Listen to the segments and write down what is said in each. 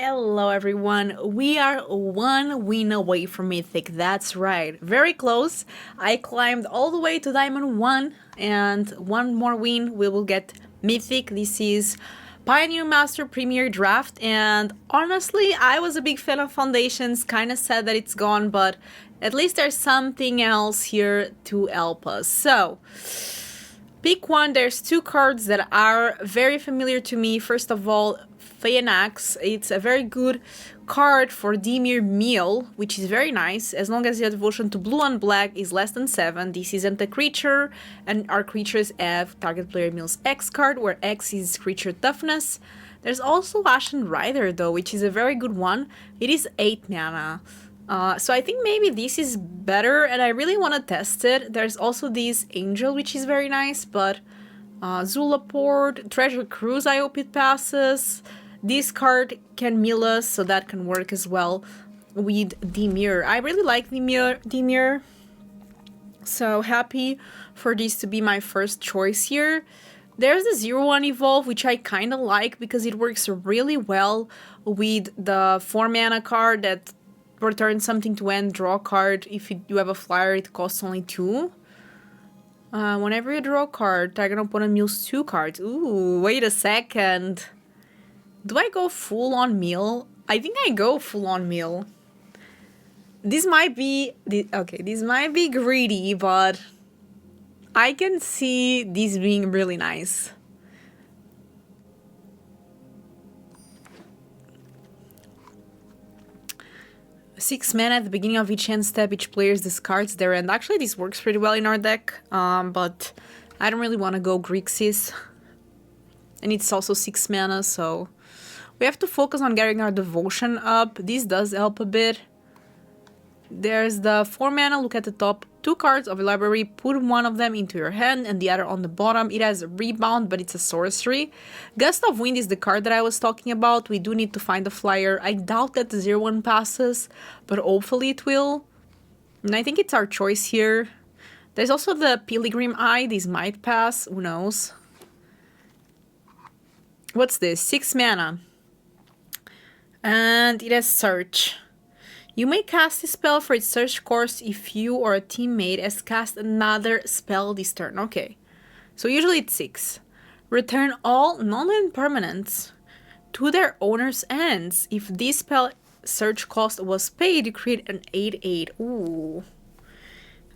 Hello everyone, we are one win away from Mythic, that's right, very close. I climbed all the way to Diamond 1 and one more win we will get Mythic. This is Pioneer Master Premier Draft and honestly I was a big fan of Foundations, kinda sad that it's gone, but at least there's something else here to help us. So, pick one. There's two cards that are very familiar to me. First of all, Phaenax. It's a very good card for Dimir Meal, which is very nice. As long as your devotion to blue and black is less than 7, this isn't a creature, and our creatures have target player Meal's X card, where X is creature toughness. There's also Ashen Rider, though, which is a very good one. It is 8 mana. So I think maybe this is better, and I really want to test it. There's also this Angel, which is very nice, but Zulaport, Treasure Cruise, I hope it passes. This card can mill us, so that can work as well with Dimir. I really like Dimir, so happy for this to be my first choice here. There's the 0-1 Evolve, which I kind of like because it works really well with the 4 mana card that returns something to end, draw a card. If you have a flyer, it costs only 2. Whenever you draw a card, target opponent mills 2 cards. Ooh, wait a second. Do I go full on mill? I think I go full on mill. This might be... this might be greedy, but I can see this being really nice. Six mana at the beginning of each end step, each player discards their end. Actually, this works pretty well in our deck, but I don't really want to go Grixis. And it's also 6 mana, so we have to focus on getting our devotion up. This does help a bit. There's the 4 mana, look at the top 2 cards of a library, put one of them into your hand and the other on the bottom. It has a rebound, but it's a sorcery. Gust of Wind is the card that I was talking about. We do need to find a flyer. I doubt that the 0-1 passes, but hopefully it will. And I think it's our choice here. There's also the Pilgrim Eye. This might pass, who knows. What's this? 6 mana. And it has Search. You may cast a spell for its search course if you or a teammate has cast another spell this turn. Okay, so usually it's 6. Return all non-land permanents to their owner's hands. If this spell search cost was paid, you create an 8/8. Ooh,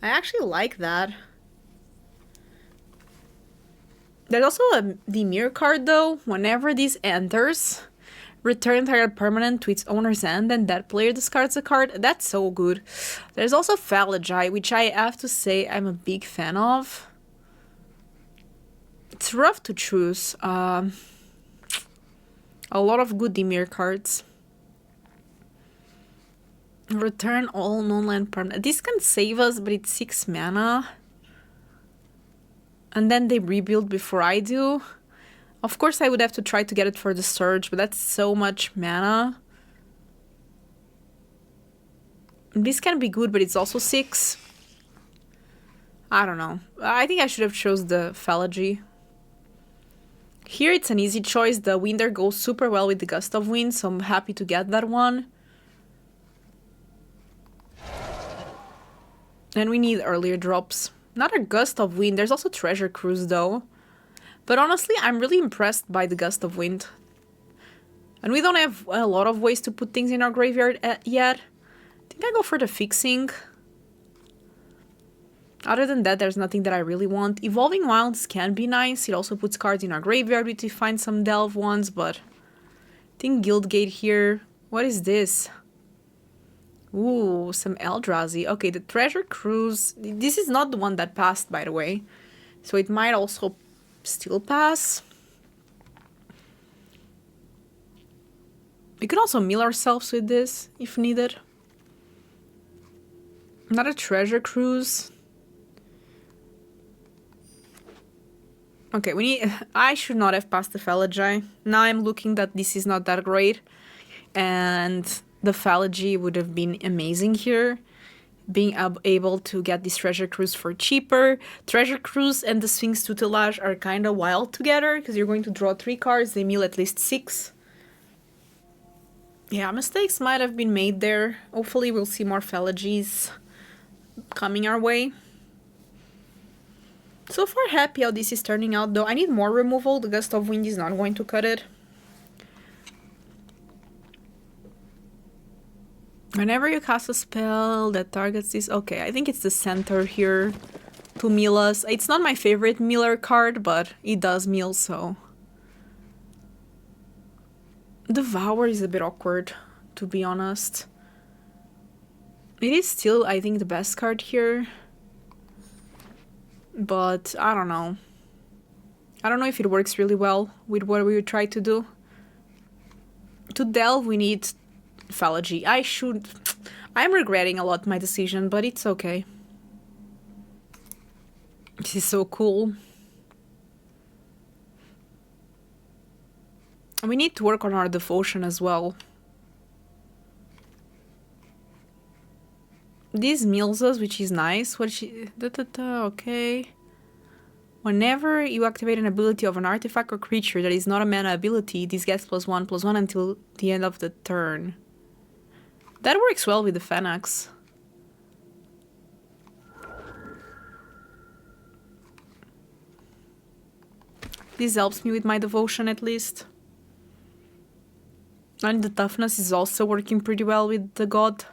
I actually like that. There's also a Dimir card though. Whenever this enters, return target permanent to its owner's hand and that player discards a card. That's so good. There's also Phalagi, which I have to say I'm a big fan of. It's rough to choose. A lot of good Dimir cards. Return all non-land permanent. This can save us, but it's 6 mana. And then they rebuild before I do. Of course, I would have to try to get it for the Surge, but that's so much mana. This can be good, but it's also 6. I don't know. I think I should have chose the Phalagi. Here it's an easy choice. The Winder goes super well with the Gust of Wind, so I'm happy to get that one. And we need earlier drops. Not a Gust of Wind. There's also Treasure Cruise, though. But honestly, I'm really impressed by the Gust of Wind. And we don't have a lot of ways to put things in our graveyard yet. I think I go for the fixing. Other than that, there's nothing that I really want. Evolving Wilds can be nice. It also puts cards in our graveyard if we find some Delve ones, but I think Guildgate here. What is this? Ooh, some Eldrazi. Okay, the Treasure Cruise. This is not the one that passed, by the way. So it might also still pass. We could also mill ourselves with this if needed. Not a Treasure Cruise. Okay, we need... I should not have passed the Phalagi. Now I'm looking that this is not that great. And the Phalagi would have been amazing here. Being able to get this Treasure Cruise for cheaper. Treasure Cruise and the Sphinx Tutelage are kind of wild together because you're going to draw 3 cards. They mill at least 6. Yeah, mistakes might have been made there. Hopefully we'll see more Phalanges coming our way. So far happy how this is turning out though. I need more removal. The Gust of Wind is not going to cut it. Whenever you cast a spell that targets this... Okay, I think it's the center here to mill us. It's not my favorite miller card, but it does mill, so... Devour is a bit awkward, to be honest. It is still, I think, the best card here. But, I don't know. I don't know if it works really well with what we would try to do. To delve, we need Phalange. I'm regretting a lot my decision, but it's okay. This is so cool. We need to work on our devotion as well. This mills us, which is nice. Okay. Whenever you activate an ability of an artifact or creature that is not a mana ability, this gets +1/+1 until the end of the turn. That works well with the Phalanx. This helps me with my devotion at least. And the toughness is also working pretty well with the god.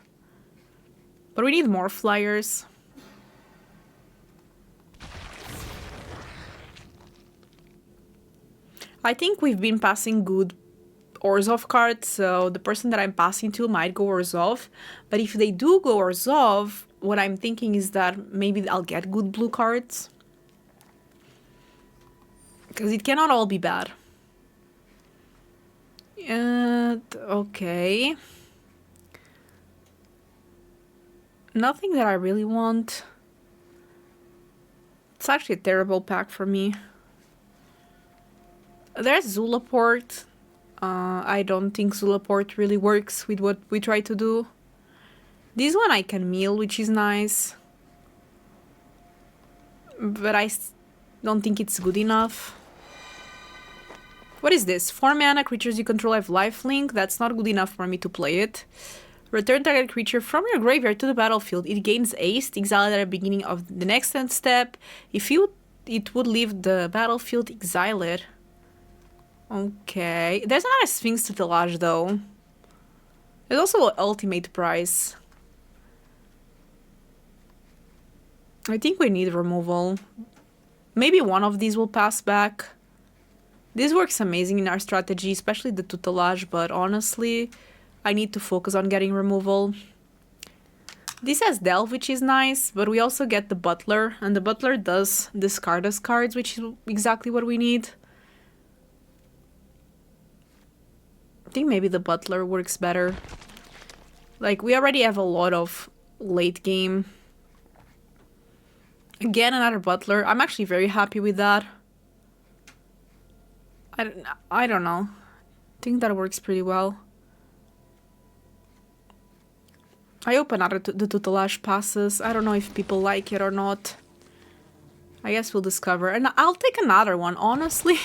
But we need more flyers. I think we've been passing good Orzhov cards, so the person that I'm passing to might go Orzhov. But if they do go Orzhov, what I'm thinking is that maybe I'll get good blue cards. Because it cannot all be bad. Okay. Nothing that I really want. It's actually a terrible pack for me. There's Zulaport. I don't think Zulaport really works with what we try to do. This one I can mill, which is nice. But I don't think it's good enough. What is this? 4 mana, creatures you control have lifelink. That's not good enough for me to play it. Return target creature from your graveyard to the battlefield. It gains haste, exile at the beginning of the next end step. If it would leave the battlefield, exile it. Okay. There's another Sphinx Tutelage though. There's also an ultimate price. I think we need removal. Maybe one of these will pass back. This works amazing in our strategy, especially the tutelage, but honestly, I need to focus on getting removal. This has Delve, which is nice, but we also get the Butler, and the Butler does discard us cards, which is exactly what we need. I think maybe the Butler works better. Like, we already have a lot of late game. Again, another Butler. I'm actually very happy with that. I don't know. I think that works pretty well. I hope another the tutelage passes. I don't know if people like it or not. I guess we'll discover. And I'll take another one, honestly.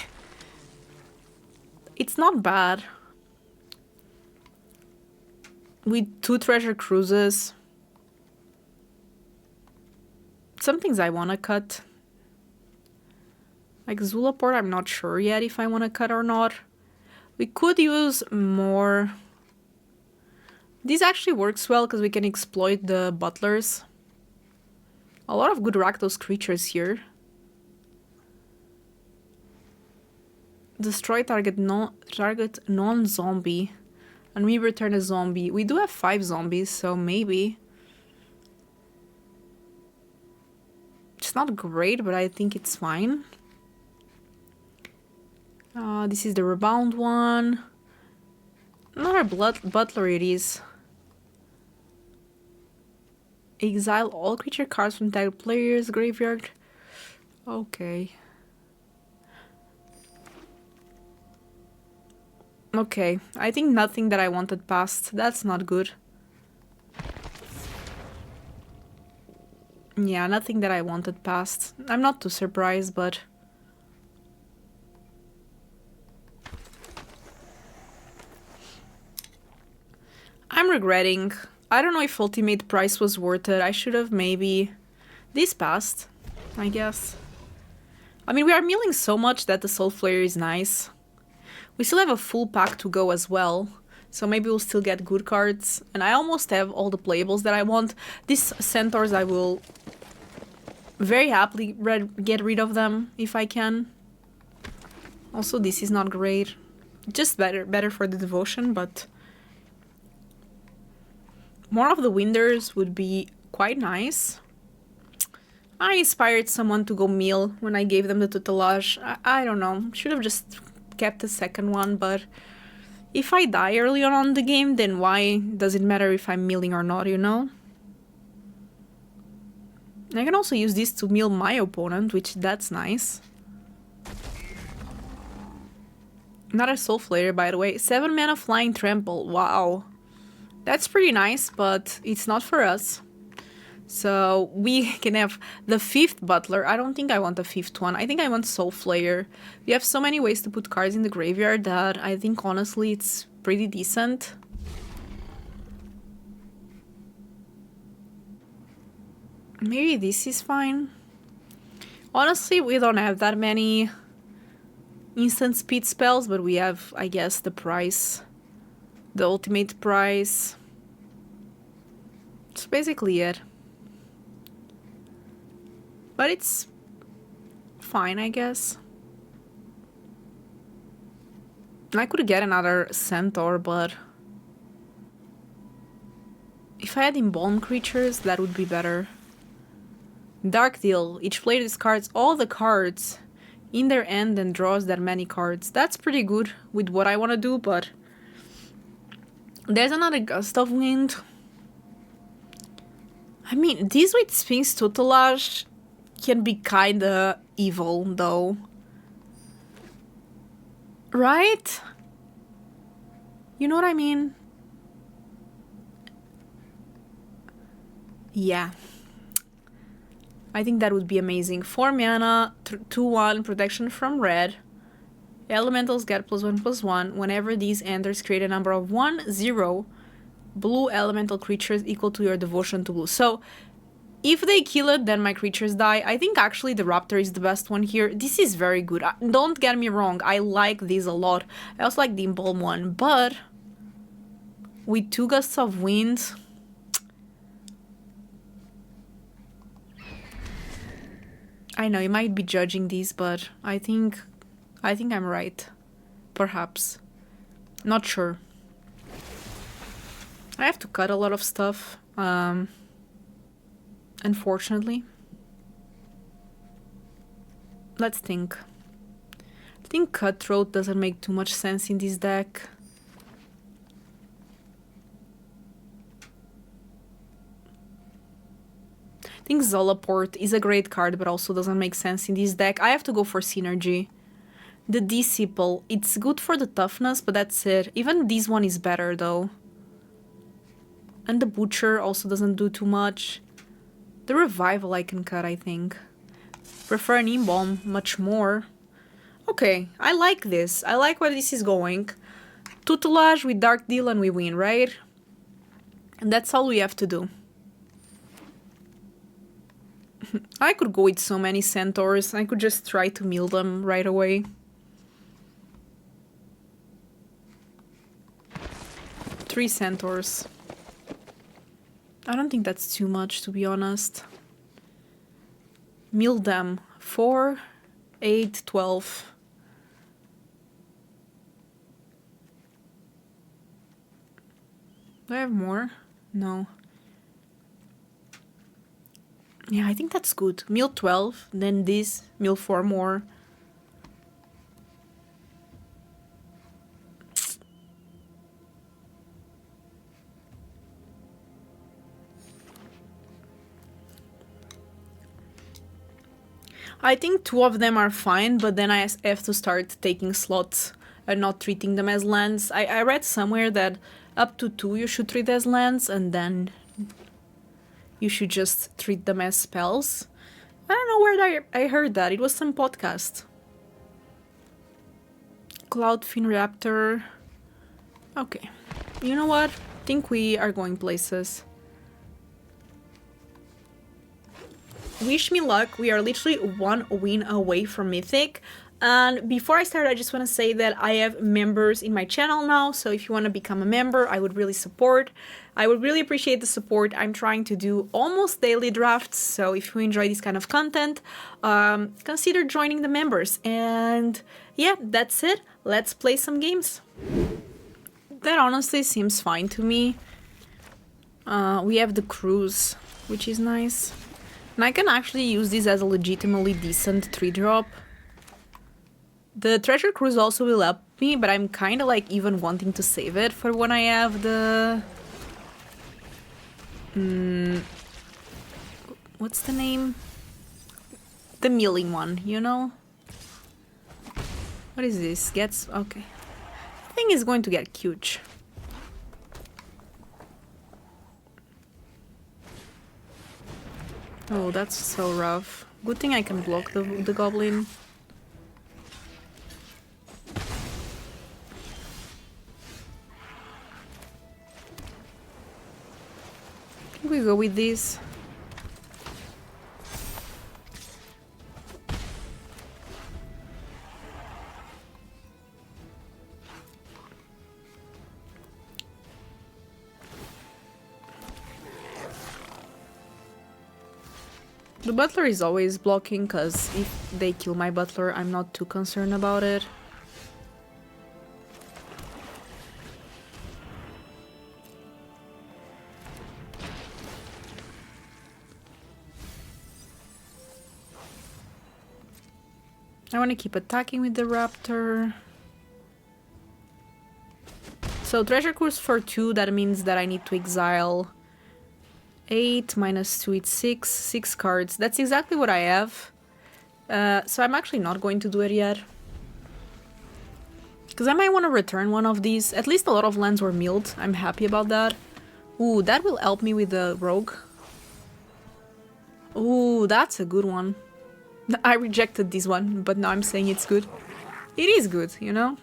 It's not bad. With 2 treasure cruises. Some things I want to cut. Like Zulaport, I'm not sure yet if I want to cut or not. We could use more. This actually works well because we can exploit the butlers. A lot of good Rakdos creatures here. Destroy target non-zombie. And we return a zombie. We do have 5 zombies, so maybe. It's not great, but I think it's fine. This is the rebound one. Another butler it is. Exile all creature cards from tagged players' graveyard. Okay. Okay, I think nothing that I wanted passed. That's not good. Yeah, nothing that I wanted passed. I'm not too surprised, but... I'm regretting. I don't know if ultimate price was worth it. I should have maybe... This passed, I guess. I mean, we are milling so much that the Soul Flare is nice. We still have a full pack to go as well. So maybe we'll still get good cards. And I almost have all the playables that I want. These Centaurs, I will very happily get rid of them if I can. Also, this is not great. Just better for the devotion, but... More of the Winders would be quite nice. I inspired someone to go mill when I gave them the tutelage. I don't know. Should have just kept the second one, but... If I die early on the game, then why does it matter if I'm milling or not, you know? I can also use this to mill my opponent, which that's nice. Another Soul Flare, by the way. 7 mana Flying Trample, wow. That's pretty nice, but it's not for us. So we can have the 5th Butler. I don't think I want the 5th one. I think I want Soul Flare. We have so many ways to put cards in the graveyard that I think honestly it's pretty decent. Maybe this is fine. Honestly, we don't have that many instant speed spells, but we have, I guess, the price. The ultimate price. That's basically it. But it's fine, I guess. I could get another Centaur, but... If I had Embalm creatures, that would be better. Dark Deal. Each player discards all the cards in their end and draws that many cards. That's pretty good with what I want to do, but... There's another Gust of Wind. I mean, this with Sphinx Tutelage can be kinda evil, though. Right? You know what I mean? Yeah. I think that would be amazing. 4 mana, 2/1 protection from red. Elementals get +1/+1. Whenever these enters, create a number of 1/0 blue elemental creatures equal to your devotion to blue. So, if they kill it, then my creatures die. I think actually the Raptor is the best one here. This is very good. Don't get me wrong, I like this a lot. I also like the Embalm one, but with 2 Gusts of Wind... I know, you might be judging these, but I think I'm right. Perhaps. Not sure. I have to cut a lot of stuff, unfortunately. Let's think. I think Cutthroat doesn't make too much sense in this deck. I think Zolaport is a great card, but also doesn't make sense in this deck. I have to go for Synergy. The Disciple, it's good for the toughness, but that's it. Even this one is better, though. And the Butcher also doesn't do too much. The Revival I can cut, I think. Prefer an Embalm much more. Okay, I like this. I like where this is going. Tutelage with Dark Deal and we win, right? And that's all we have to do. I could go with so many Centaurs. I could just try to mill them right away. Three Centaurs. I don't think that's too much, to be honest. Mill them. 4, 8, 12. Do I have more? No. Yeah, I think that's good. Mill 12, then this, mill 4 more. I think 2 of them are fine, but then I have to start taking slots and not treating them as lands. I read somewhere that up to 2 you should treat as lands, and then you should just treat them as spells. I don't know where I heard that. It was some podcast. Cloudfin Raptor. Okay. You know what? think we are going places. Wish me luck. We are literally 1 win away from Mythic. And before I start, I just want to say that I have members in my channel now, so if you want to become a member, I would really support. I would really appreciate the support. I'm trying to do almost daily drafts, so if you enjoy this kind of content, consider joining the members. And yeah, that's it. Let's play some games. That honestly seems fine to me. We have the cruise, which is nice. And I can actually use this as a legitimately decent 3-drop. The treasure cruise also will help me, but I'm kind of like even wanting to save it for when I have the... what's the name? The milling one, you know? What is this? Gets... okay. I think it's going to get huge. Oh, that's so rough. Good thing I can block the goblin. We go with this. The butler is always blocking, because if they kill my butler, I'm not too concerned about it. I want to keep attacking with the raptor. So treasure cruise for 2, that means that I need to exile 8 minus 2, it's 6. 6 cards. That's exactly what I have. So I'm actually not going to do it yet. Because I might want to return one of these. At least a lot of lands were milled. I'm happy about that. Ooh, that will help me with the rogue. Ooh, that's a good one. I rejected this one, but now I'm saying it's good. It is good, you know?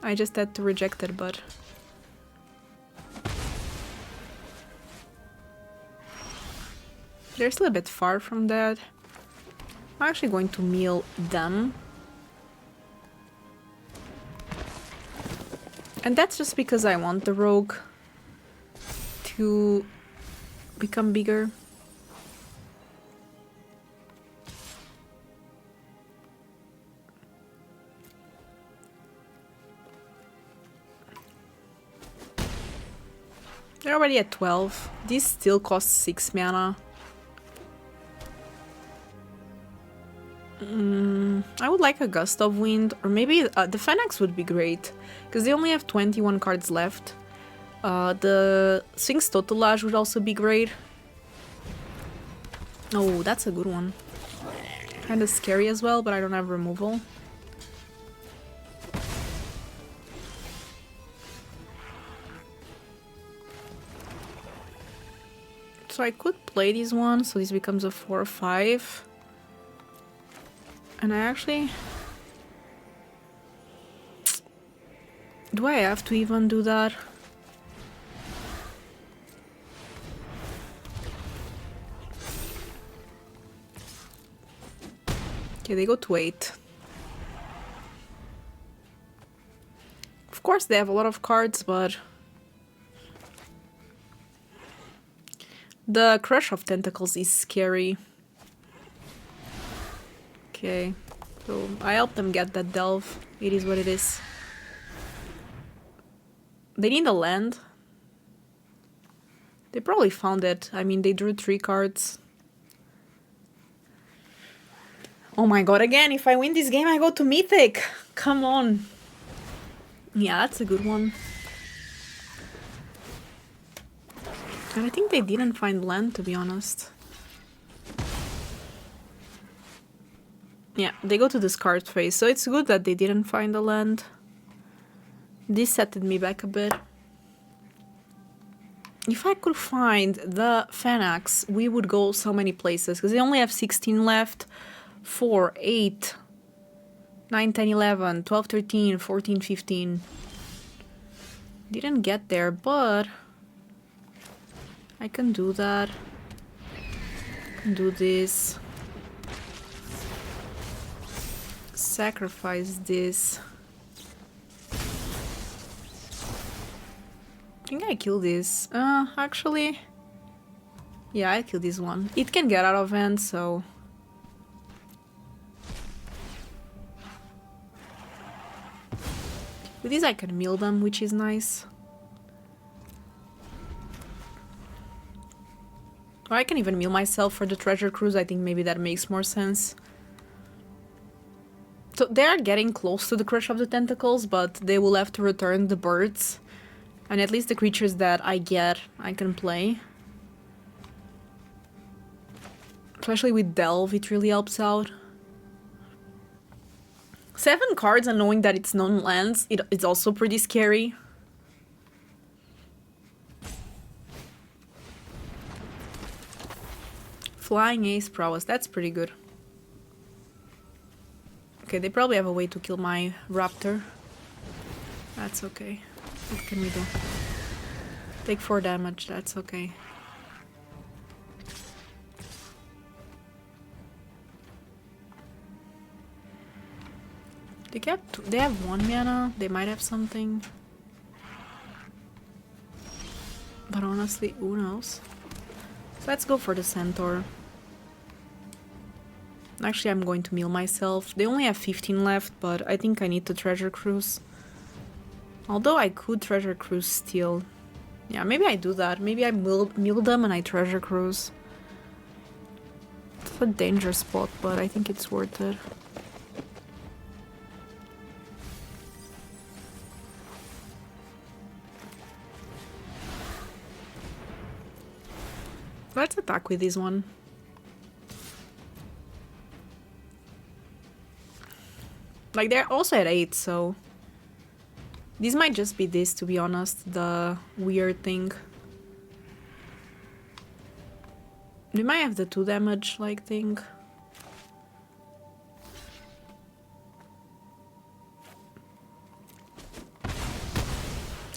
I just had to reject it, but... they're still a bit far from that. I'm actually going to mill them. And that's just because I want the rogue to become bigger. They're already at 12. This still costs 6 mana. I would like a Gust of Wind, or maybe the Phoenix would be great, because they only have 21 cards left. The Sphinx Totalage would also be great. Oh, that's a good one. Kinda scary as well, but I don't have removal. So I could play this one, so this becomes a 4 or 5. And I actually... do I have to even do that? Okay, they go to 8. Of course they have a lot of cards, but... the Crush of Tentacles is scary. Okay, so I helped them get that delve. It is what it is. They need a land. They probably found it. I mean, they drew 3 cards. Oh my god, again, if I win this game, I go to Mythic. Come on. Yeah, that's a good one. And I think they didn't find land, to be honest. Yeah, they go to discard phase, so it's good that they didn't find the land. This setted me back a bit. If I could find the Phoenix, we would go so many places, because they only have 16 left. 4, 8, 9, 10, 11, 12, 13, 14, 15. Didn't get there, but I can do that. I can do this. Sacrifice this. I think I kill this. Actually... Yeah, I kill this one. It can get out of hand, so... With this I can mill them, which is nice. Or I can even mill myself for the treasure cruise. I think maybe that makes more sense. So they are getting close to the Crush of the Tentacles, but they will have to return the birds. And at least the creatures that I get, I can play. Especially with Delve, it really helps out. 7 cards and knowing that it's non-lands, it's also pretty scary. Flying Ace Prowess, that's pretty good. Okay, they probably have a way to kill my raptor. That's okay. What can we do? Take 4 damage, that's okay. They have 1 mana, they might have something. But honestly, who knows? So let's go for the Centaur. Actually, I'm going to mill myself. They only have 15 left, but I think I need to Treasure Cruise. Although I could Treasure Cruise still. Yeah, maybe I do that. Maybe I mill them and I Treasure Cruise. It's a danger spot, but I think it's worth it. Let's attack with this one. Like, they're also at 8, so... This might just be this, to be honest, the weird thing. They might have the 2 damage, like, thing.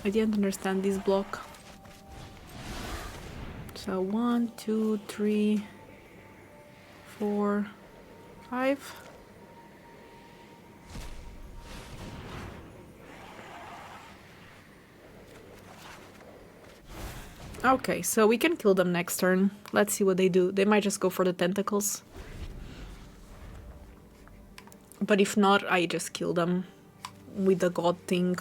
I didn't understand this block. So 1, 2, 3, 4, 5. Okay, so we can kill them next turn. Let's see what they do. They might just go for the tentacles. But if not, I just kill them with the god thing.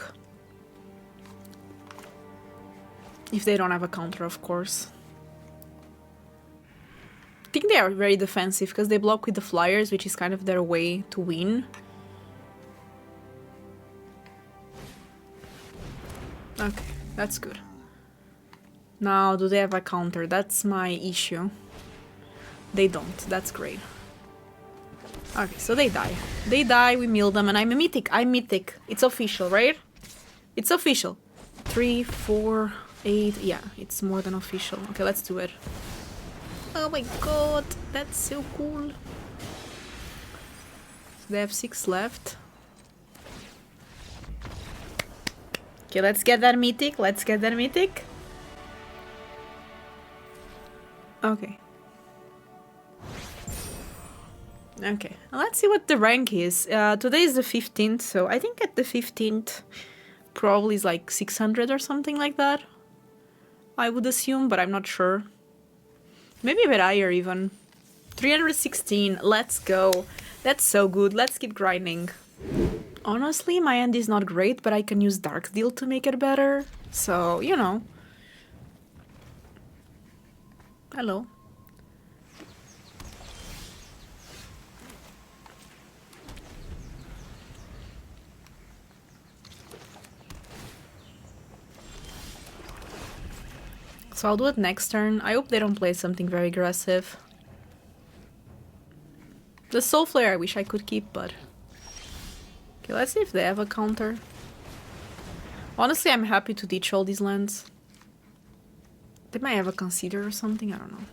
If they don't have a counter, of course. I think they are very defensive because they block with the flyers, which is kind of their way to win. Okay, that's good. Now, do they have a counter? That's my issue. They don't. That's great. Okay, so they die. They die, we mill them, and I'm a Mythic. I'm Mythic. It's official, right? It's official. 3, 4, 8. Yeah, it's more than official. Okay, let's do it. Oh my god, that's so cool. So they have 6 left. Okay, let's get that Mythic. Let's get that Mythic. Okay. Okay, let's see what the rank is. Today is the 15th, so I think at the 15th probably is like 600 or something like that. I would assume, but I'm not sure. Maybe a bit higher even. 316, let's go. That's so good, let's keep grinding. Honestly, my end is not great, but I can use Dark Deal to make it better. So, you know. Hello. So I'll do it next turn. I hope they don't play something very aggressive. The Soul Flare I wish I could keep, but... Okay, let's see if they have a counter. Honestly, I'm happy to ditch all these lands. They might have a Consider or something, I don't know.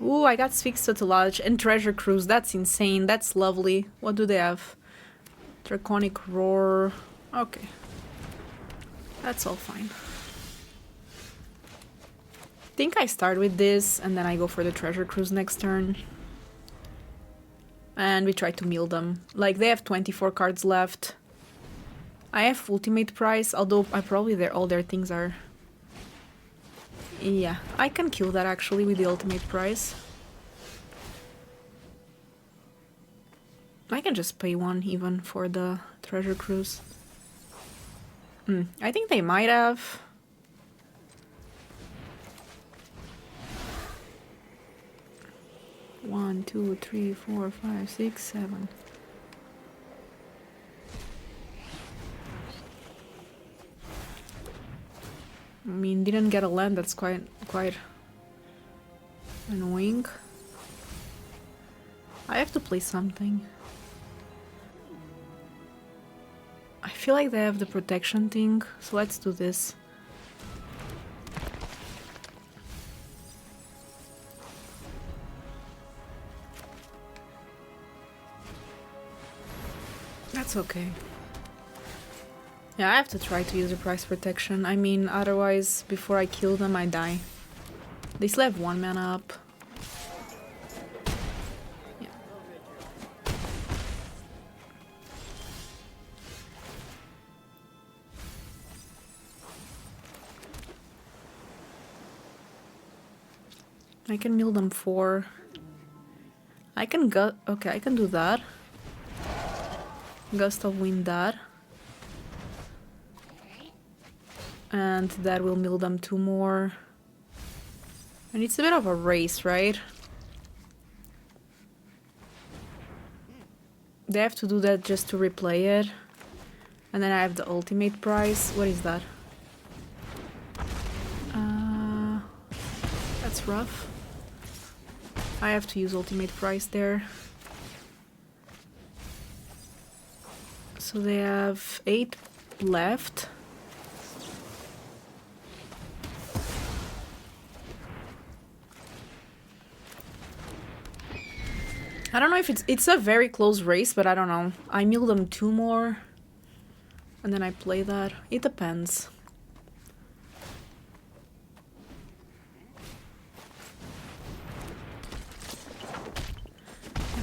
Ooh, I got Sphinx Tutelage and Treasure Cruise. That's insane, that's lovely. What do they have? Draconic Roar... Okay. That's all fine. think I start with this and then I go for the treasure cruise next turn. And we try to mill them. Like, they have 24 cards left. I have ultimate price, although I probably all their things are... Yeah, I can kill that actually with the ultimate price. I can just pay 1 even for the treasure cruise. I think they might have. One, two, three, 4, 5, 6, 7. I mean, didn't get a land. That's quite annoying. I have to play something. I feel like they have the protection thing, so let's do this. That's okay. Yeah, I have to try to use the price protection. I mean, otherwise, before I kill them, I die. They still have 1 mana up. Yeah. I can mill them 4. I can go. Okay, I can do that. Gust of Wind that. And that will mill them 2 more. And it's a bit of a race, right? They have to do that just to replay it. And then I have the ultimate price. What is that? That's rough. I have to use ultimate price there. So they have 8 left. I don't know if it's a very close race, but I don't know. I mill them 2 more. And then I play that. It depends.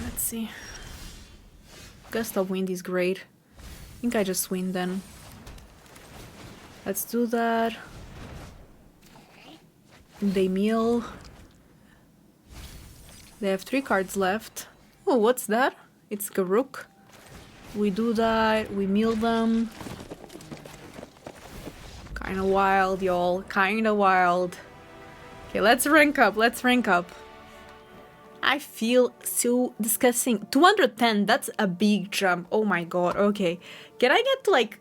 Let's see. Gust of Wind is great. I think I just win then. Let's do that. They mill. They have 3 cards left. Oh, what's that? It's Garruk. We do that. We mill them. Kinda wild, y'all. Kinda wild. Okay, let's rank up. Let's rank up. I feel so disgusting. 210, that's a big jump. Oh my god, okay. Can I get to like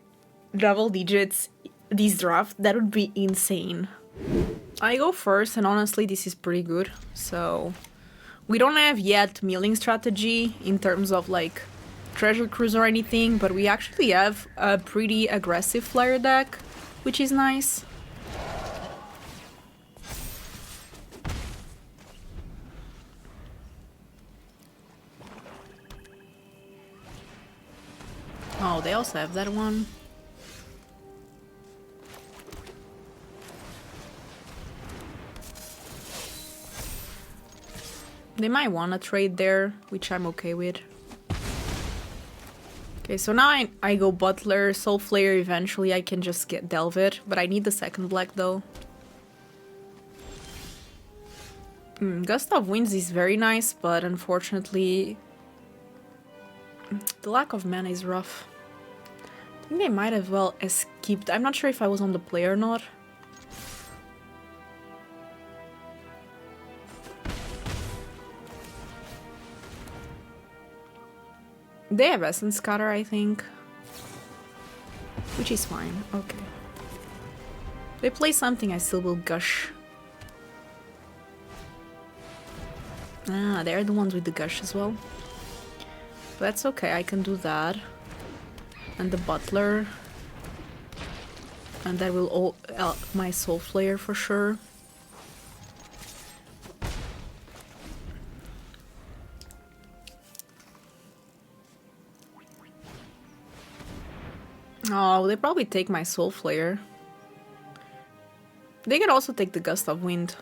double digits this draft? That would be insane. I go first, and honestly, this is pretty good. So, we don't have yet milling strategy in terms of like treasure cruise or anything, but we actually have a pretty aggressive flyer deck, which is nice. Oh, they also have that one. They might want to trade there, which I'm okay with. Okay, so now I go Butler, Soul Flare, eventually I can just get Delve it, but I need the second black though. Gust of Winds is very nice, but unfortunately the lack of mana is rough. I think they might have well escaped. I'm not sure if I was on the play or not. They have Essence Scatter, I think. Which is fine. Okay. They play something, I still will Gush. Ah, they're the ones with the Gush as well. But that's okay, I can do that. And the Butler. And that will all my Soul Flare for sure. Oh, they probably take my Soul Flare. They could also take the Gust of Wind.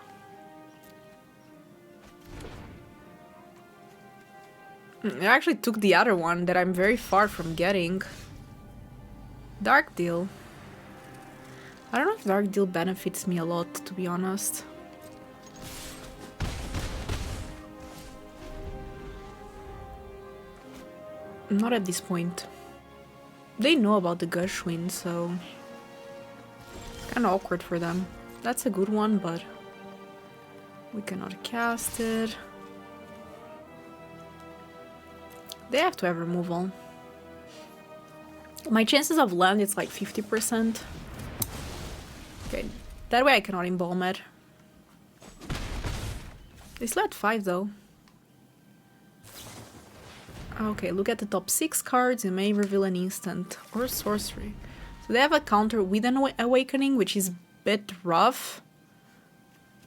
I actually took the other one that I'm very far from getting. Dark Deal. I don't know if Dark Deal benefits me a lot, to be honest. Not at this point. They know about the Gershwin, so it's kind of awkward for them. That's a good one, but we cannot cast it. They have to have removal. My chances of land is like 50%. Okay, that way I cannot embalm it. They still had 5 though. Okay, look at the top 6 cards. You may reveal an instant or sorcery. So they have a counter with an awakening, which is a bit rough.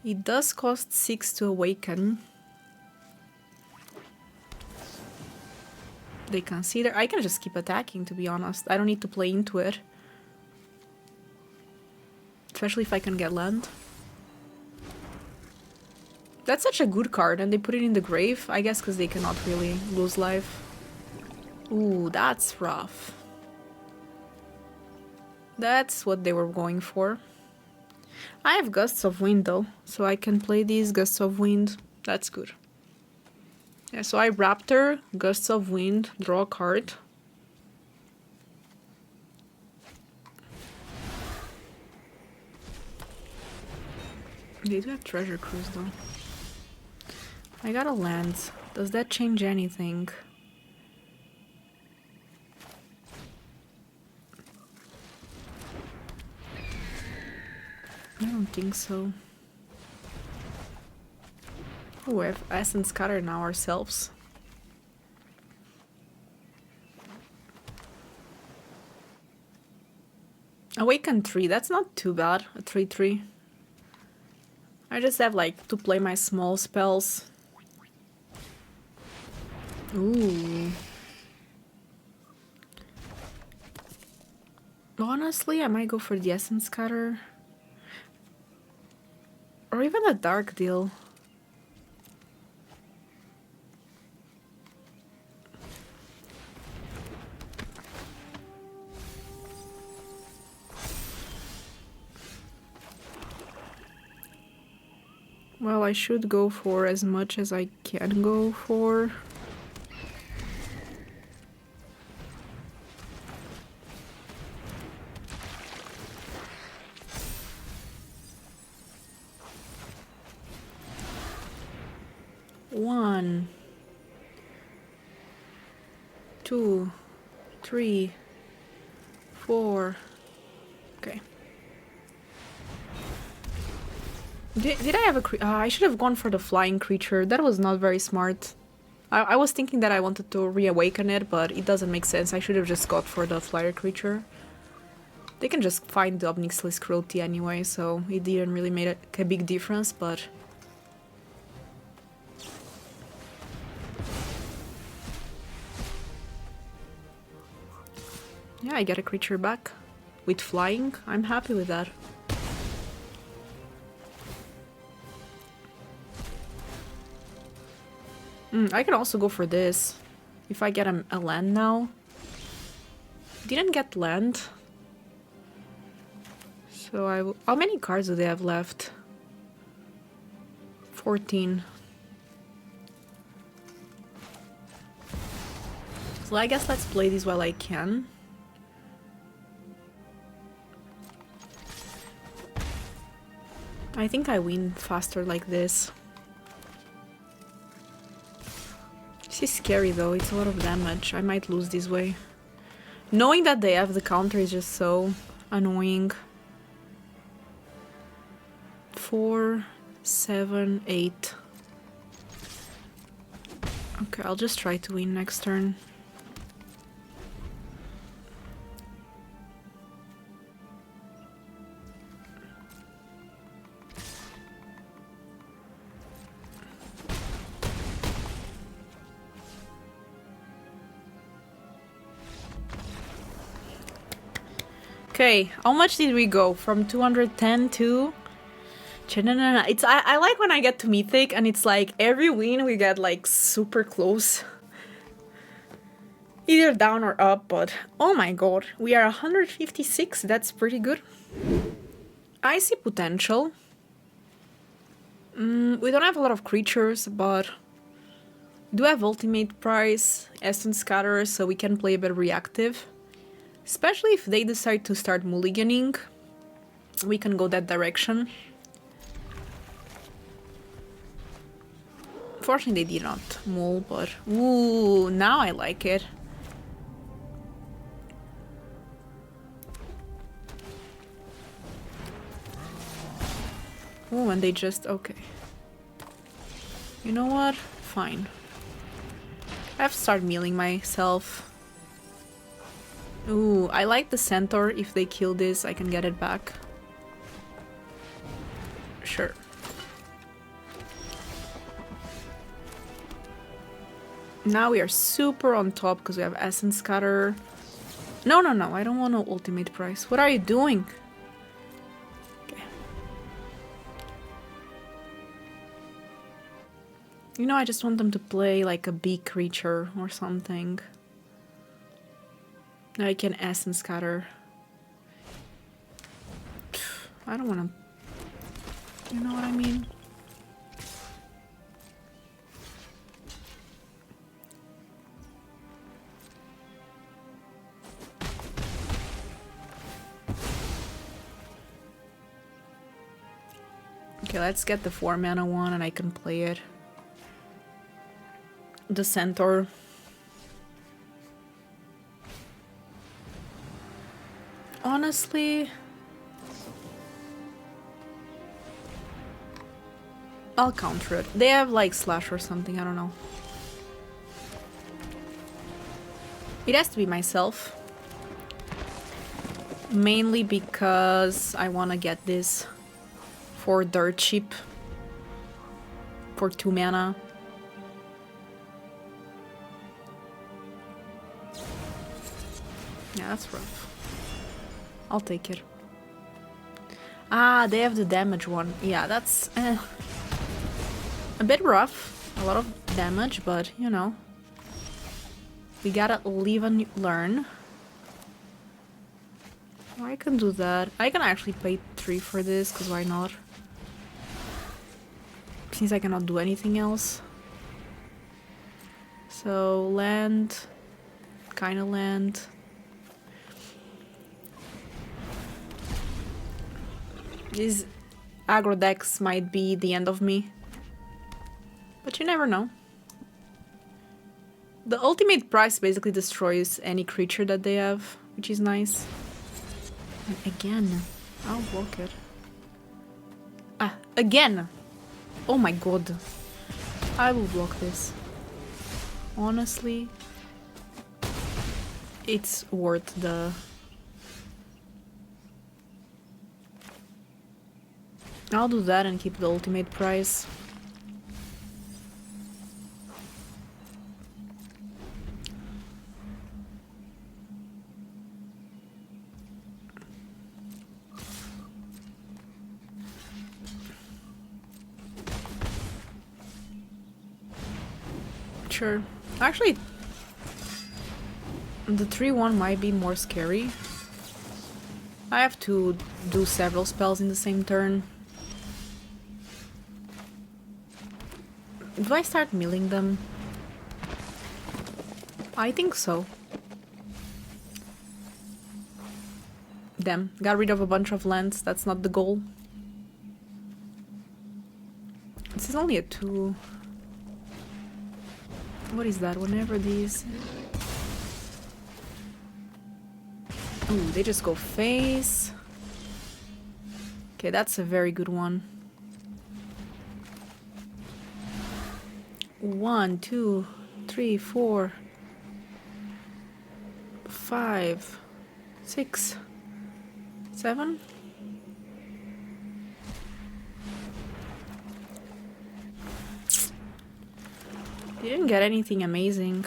It does cost 6 to awaken. They consider... I can just keep attacking, to be honest. I don't need to play into it. Especially if I can get land. That's such a good card, and they put it in the grave. I guess because they cannot really lose life. Ooh, that's rough. That's what they were going for. I have Gusts of Wind though, so I can play these Gusts of Wind. That's good. Yeah, so I Raptor, Gusts of Wind, draw a card. They do have Treasure Cruise though. I got a land. Does that change anything? I don't think so. Oh, we have Essence Cutter now ourselves. Awaken 3, that's not too bad, a 3-3. I just have like to play my small spells. Ooh. Honestly, I might go for the Essence Cutter. Or even a Dark Deal. Well, I should go for as much as I can go for. One, 2, 3, 4. Okay. Did I have a I should have gone for the flying creature. That was not very smart. I was thinking that I wanted to reawaken it, but it doesn't make sense. I should have just got for the flyer creature. They can just find the Obnixil's Cruelty anyway, so it didn't really make a big difference, but... yeah, I get a creature back. With flying, I'm happy with that. I can also go for this. If I get a land now. Didn't get land. So I will... how many cards do they have left? 14. So I guess let's play this while I can. I think I win faster like this. This is scary though, it's a lot of damage. I might lose this way. Knowing that they have the counter is just so annoying. 4, 7, 8. Okay, I'll just try to win next turn. Okay, how much did we go? From 210 to... It's I like when I get to Mythic and it's like every win we get like super close. Either down or up, but oh my god, we are 156, that's pretty good. I see potential. We don't have a lot of creatures, but we do have ultimate price, Essence Scatter, so we can play a bit reactive. Especially if they decide to start mulliganing, we can go that direction. Fortunately, they did not mull, but ooh, now I like it. Oh, and they just... okay. You know what? Fine. I have to start milling myself. Ooh, I like the centaur. If they kill this, I can get it back. Sure. Now we are super on top because we have Essence Scatter. No, no, no, I don't want no ultimate price. What are you doing? Okay. You know, I just want them to play like a big creature or something. Now I can Essence Scatter. I don't want to... You know what I mean? Okay, let's get the 4 mana one and I can play it. The centaur. Honestly, I'll counter it. They have like slash or something, I don't know. It has to be myself. Mainly because I want to get this for dirt cheap. For 2 mana. Yeah, that's rough. I'll take it. Ah, they have the damage one. Yeah, that's a bit rough. A lot of damage, but you know. We gotta live and learn. Oh, I can do that. I can actually pay 3 for this, because why not? Since I cannot do anything else. So, land. Kinda land. These aggro decks might be the end of me. But you never know. The ultimate price basically destroys any creature that they have, which is nice. And again, I'll block it. Ah, again! Oh my god. I will block this. Honestly, it's worth the... I'll do that and keep the ultimate price. Sure. Actually, the 3-1 might be more scary. I have to do several spells in the same turn. Do I start milling them? I think so. Damn, got rid of a bunch of lands. That's not the goal. This is only a 2. What is that? Whenever these... Ooh, they just go face. Okay, that's a very good one. 1, 2, 3, 4, 5, 6, 7. Didn't get anything amazing.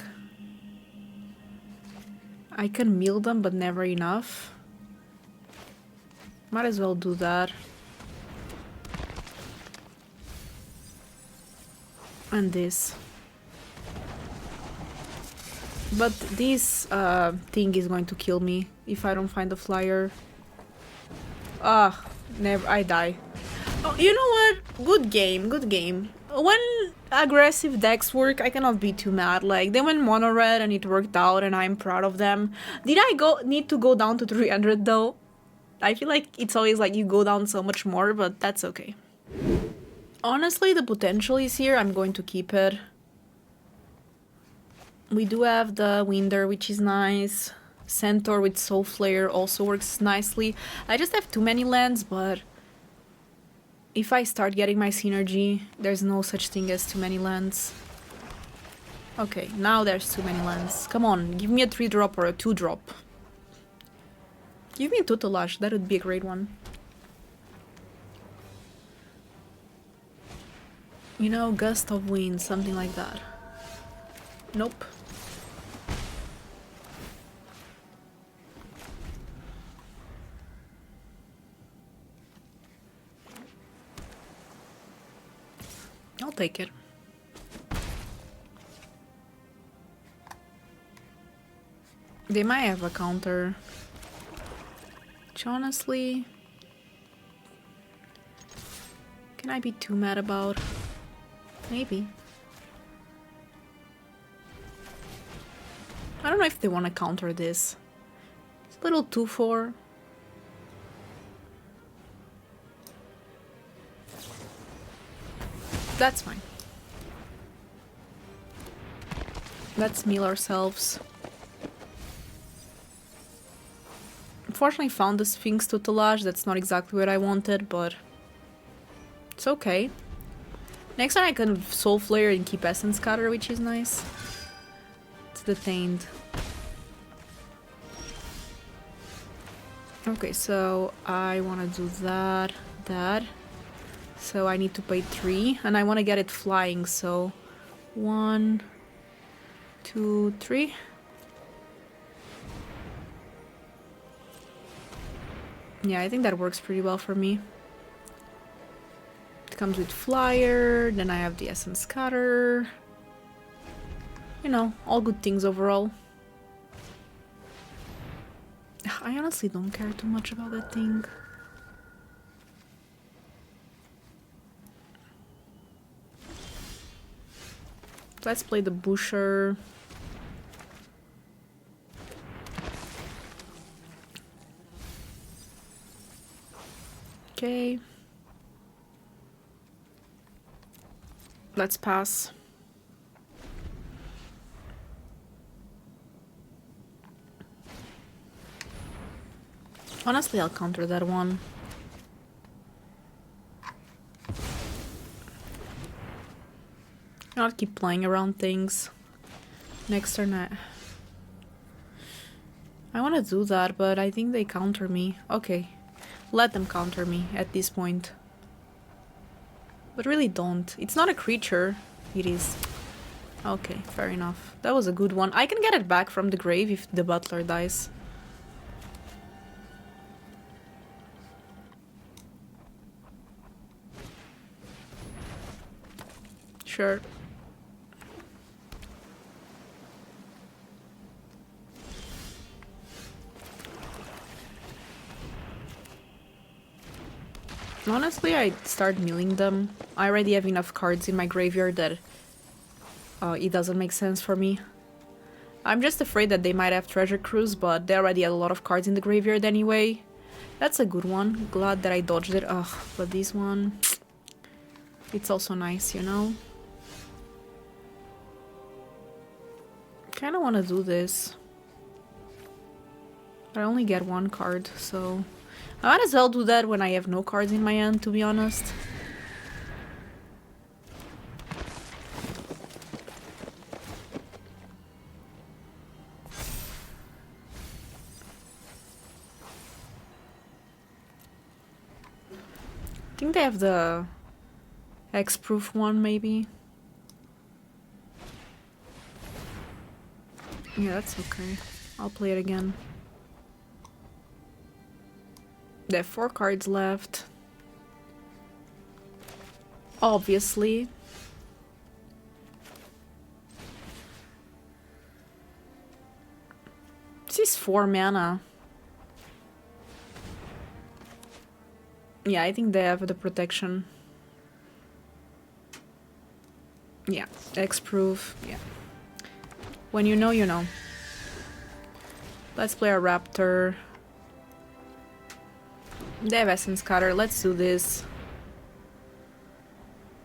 I can mill them, but never enough. Might as well do that. And this. But this thing is going to kill me if I don't find the flyer. Ah, never. I die. Oh, you know what? Good game, good game. When aggressive decks work, I cannot be too mad. Like, they went mono red and it worked out and I'm proud of them. Did I need to go down to 300 though? I feel like it's always like you go down so much more, but that's okay. Honestly, the potential is here. I'm going to keep it. We do have the Winder, which is nice. Centaur with Soul Flare also works nicely. I just have too many lands, but if I start getting my synergy, there's no such thing as too many lands. Okay, now there's too many lands. Come on, give me a 3-drop or a 2-drop. Give me a Tutelage, that would be a great one. You know, Gust of Wind, something like that. Nope. I'll take it. They might have a counter. Which honestly... Can I be too mad about? Maybe. I don't know if they want to counter this. It's a little 2-4. That's fine. Let's mill ourselves. Unfortunately found the Sphinx Tutelage. That's not exactly what I wanted, but it's okay. Next time I can Soul Flare and keep Essence Cutter, which is nice. It's detained. Okay, so I want to do that. So I need to pay 3, and I want to get it flying, so 1, 2, 3. Yeah, I think that works pretty well for me. It comes with Flyer, then I have the Essence Cutter. You know, all good things overall. I honestly don't care too much about that thing. Let's play the Busher. Okay. Let's pass. Honestly, I'll counter that one. I'll keep playing around things. Next turn I want to do that, but I think they counter me. Okay. Let them counter me at this point. But really don't. It's not a creature. It is. Okay, fair enough. That was a good one. I can get it back from the grave if the butler dies. Sure. Honestly, I'd start milling them. I already have enough cards in my graveyard that it doesn't make sense for me. I'm just afraid that they might have Treasure Cruise, but they already had a lot of cards in the graveyard anyway. That's a good one. Glad that I dodged it. Ugh, but this one... It's also nice, you know? Kinda wanna do this. But I only get one card, so... I might as well do that when I have no cards in my hand, to be honest. I think they have the X-proof one, maybe. Yeah, that's okay. I'll play it again. They have 4 cards left. Obviously. 4 mana. Yeah, I think they have the protection. Yeah, X-proof, yeah. When you know, you know. Let's play a Raptor. They have Essence Cutter, let's do this.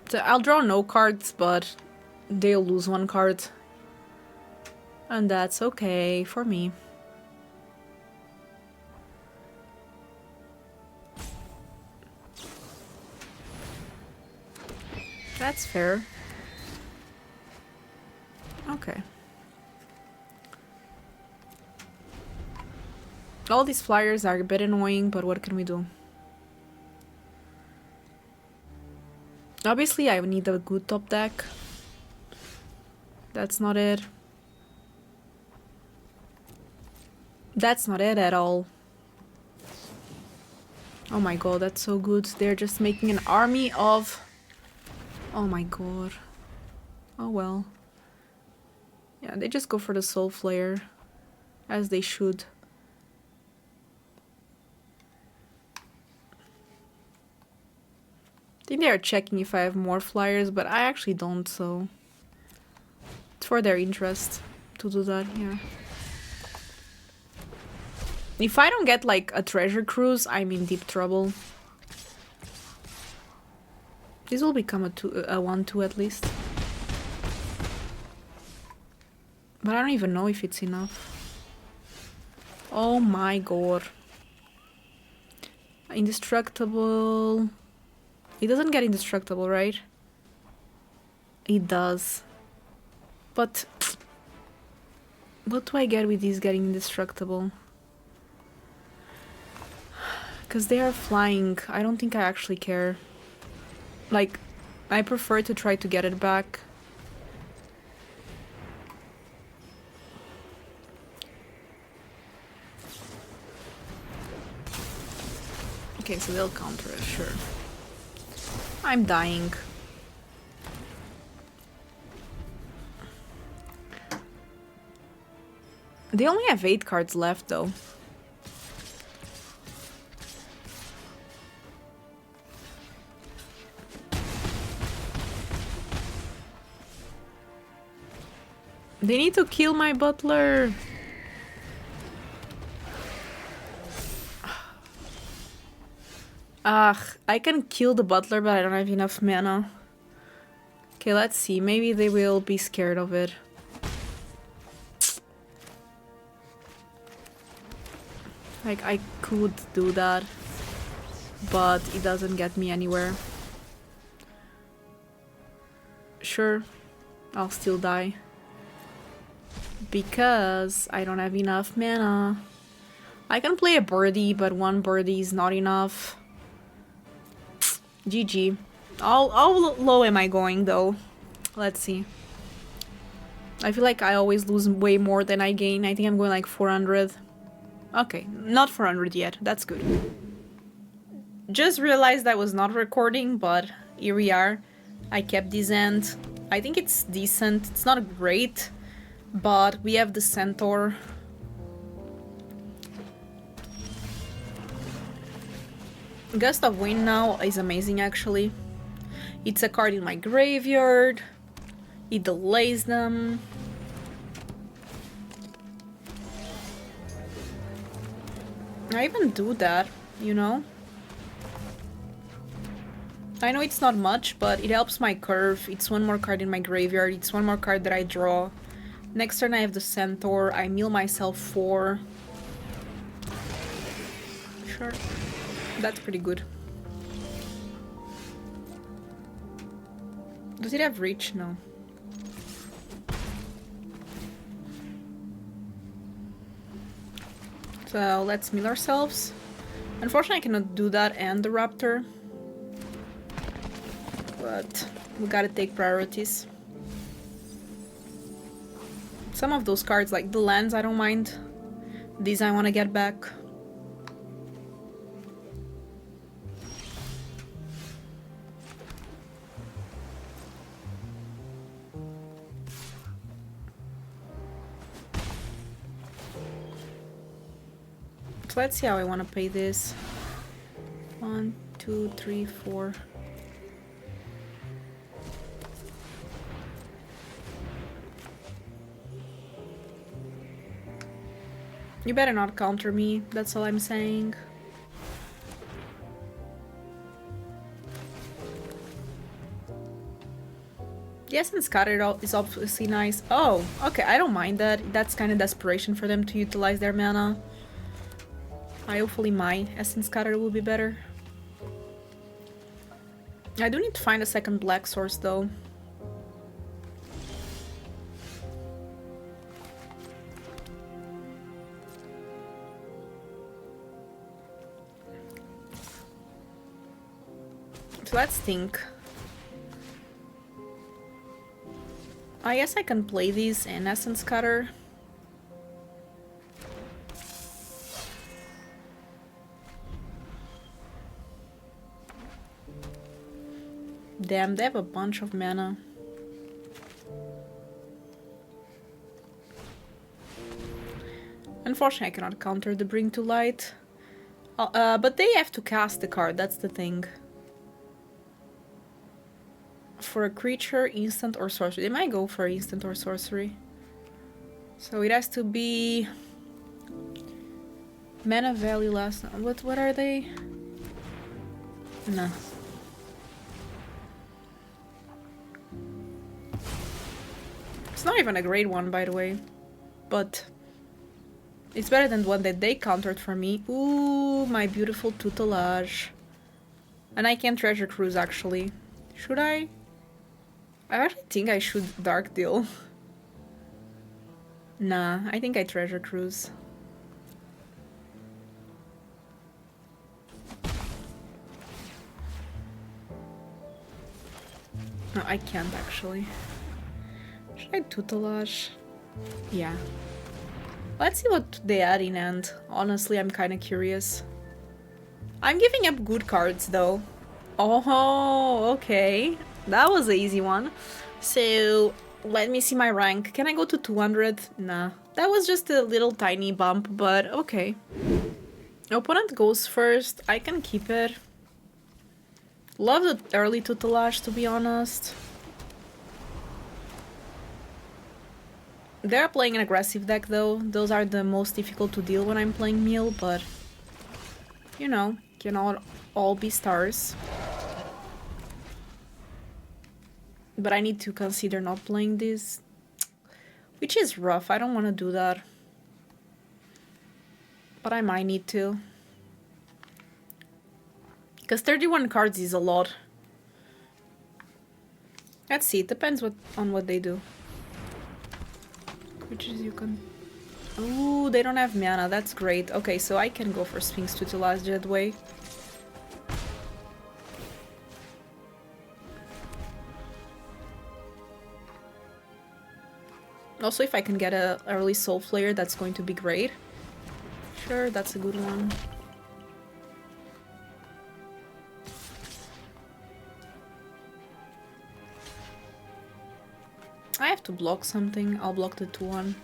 So I'll draw no cards, but they'll lose 1 card. And that's okay for me. That's fair. Okay. All these flyers are a bit annoying, but what can we do? Obviously, I need a good top deck. That's not it. That's not it at all. Oh my god, that's so good. They're just making an army of... Oh my god. Oh well. Yeah, they just go for the Soul Flare. As they should. I think they are checking if I have more flyers, but I actually don't, so... It's for their interest to do that, yeah. If I don't get, like, a treasure cruise, I'm in deep trouble. This will become a 1-2 at least. But I don't even know if it's enough. Oh my god. Indestructible... It doesn't get indestructible, right? It does. But... What do I get with these getting indestructible? Because they are flying. I don't think I actually care. Like, I prefer to try to get it back. Okay, so they'll counter it, sure. I'm dying. They only have 8 cards left, though. They need to kill my butler. I can kill the butler, but I don't have enough mana. Okay, let's see. Maybe they will be scared of it. Like, I could do that, but it doesn't get me anywhere. Sure, I'll still die. Because I don't have enough mana. I can play a birdie, but 1 birdie is not enough. GG. How low am I going, though? Let's see. I feel like I always lose way more than I gain. I think I'm going like 400. Okay, not 400 yet. That's good. Just realized I was not recording, but here we are. I kept this end. I think it's decent. It's not great, but we have the Centaur. Gust of Wind now is amazing, actually. It's a card in my graveyard. It delays them. I even do that, you know? I know it's not much, but it helps my curve. It's 1 more card in my graveyard. It's 1 more card that I draw. Next turn I have the Centaur. I mill myself 4. Sure. That's pretty good. Does it have reach? No. So let's mill ourselves. Unfortunately I cannot do that and the Raptor. But we gotta take priorities. Some of those cards, like the lands, I don't mind. These I want to get back. So let's see how I want to play this. 1, 2, 3, 4. You better not counter me, that's all I'm saying. Yes, and Scatter is obviously nice. Oh, okay, I don't mind that. That's kind of desperation for them to utilize their mana. Hopefully my Essence Scatter will be better. I do need to find a second black source though. So let's think. I guess I can play these in Essence Cutter. Damn, they have a bunch of mana. Unfortunately, I cannot counter the Bring to Light. But they have to cast the card, that's the thing. For a creature, instant or sorcery. They might go for instant or sorcery. So it has to be... Mana value last... What are they? Nah. It's not even a great one, by the way. But... it's better than the one that they countered for me. Ooh, my beautiful tutelage. And I can Treasure Cruise, actually. Should I? I actually think I should Dark Deal. Nah, I think I Treasure Cruise. No, I can't, actually. Should I Tutelage? Yeah. Let's see what they add in end. Honestly, I'm kind of curious. I'm giving up good cards, though. Oh, okay. That was an easy one. So, let me see my rank. Can I go to 200? Nah. That was just a little tiny bump, but okay. Opponent goes first. I can keep it. Love the early tutelage, to be honest. They're playing an aggressive deck, though. Those are the most difficult to deal when I'm playing Meal, but... you know, cannot all be stars. But I need to consider not playing this. Which is rough, I don't want to do that. But I might need to. Because 31 cards is a lot. Let's see, it depends on what they do. Creatures you can... ooh, they don't have mana, that's great. Okay, so I can go for Sphinx Tutelage that way. Also, if I can get a early Soul Flare, that's going to be great. Sure, that's a good one. I have to block something. I'll block the 2-1.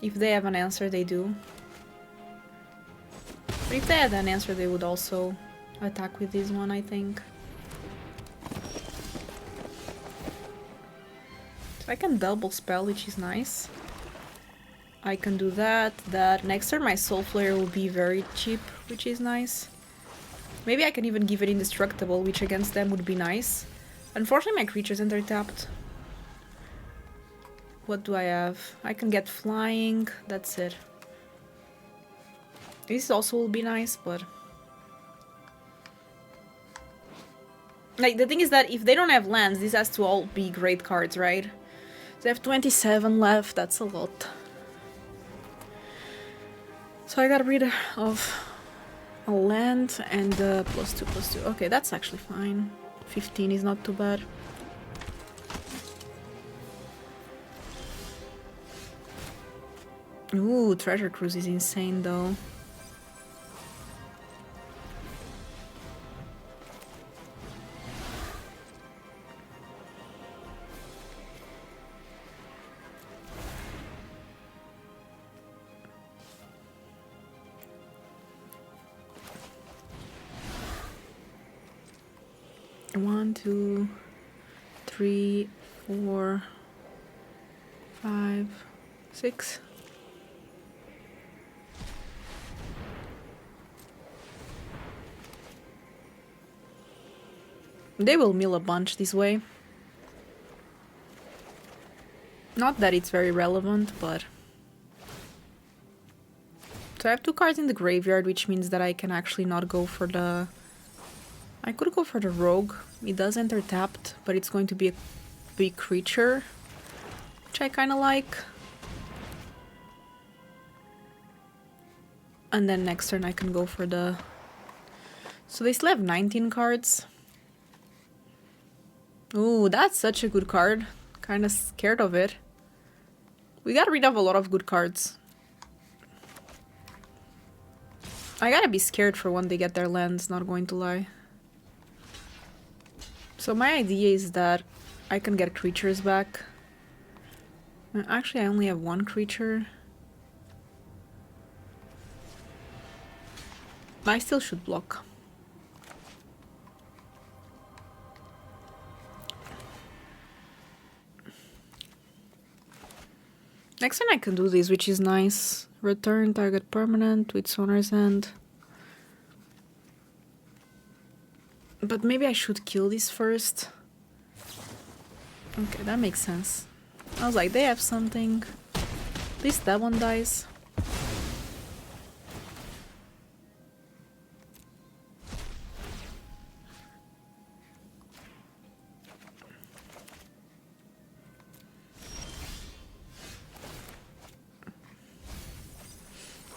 If they have an answer, they do. But if they had an answer, they would also attack with this one, I think. So I can double spell, which is nice. I can do that. Next turn my Soul Flare will be very cheap, which is nice. Maybe I can even give it Indestructible, which against them would be nice. Unfortunately, my creature's enter-tapped. What do I have? I can get Flying, that's it. This also will be nice, but... like, the thing is that if they don't have lands, this has to all be great cards, right? They have 27 left, that's a lot. So I got rid of a land and +2/+2. Okay, that's actually fine. 15 is not too bad. Ooh, Treasure Cruise is insane though. 1, 2, 3, 4, 5, 6. They will mill a bunch this way. Not that it's very relevant, but... So I have 2 cards in the graveyard, which means that I can actually not go for the... I could go for the rogue. It does enter tapped, but it's going to be a big creature, which I kind of like. And then next turn I can go for the... So they still have 19 cards. Ooh, that's such a good card. Kind of scared of it. We got rid of a lot of good cards. I gotta be scared for when they get their lands, not going to lie. So my idea is that I can get creatures back. Actually, I only have 1 creature. I still should block. Next time I can do this, which is nice. Return target permanent with Sonor's End. But maybe I should kill this first. Okay, that makes sense. I was like, they have something. At least that one dies.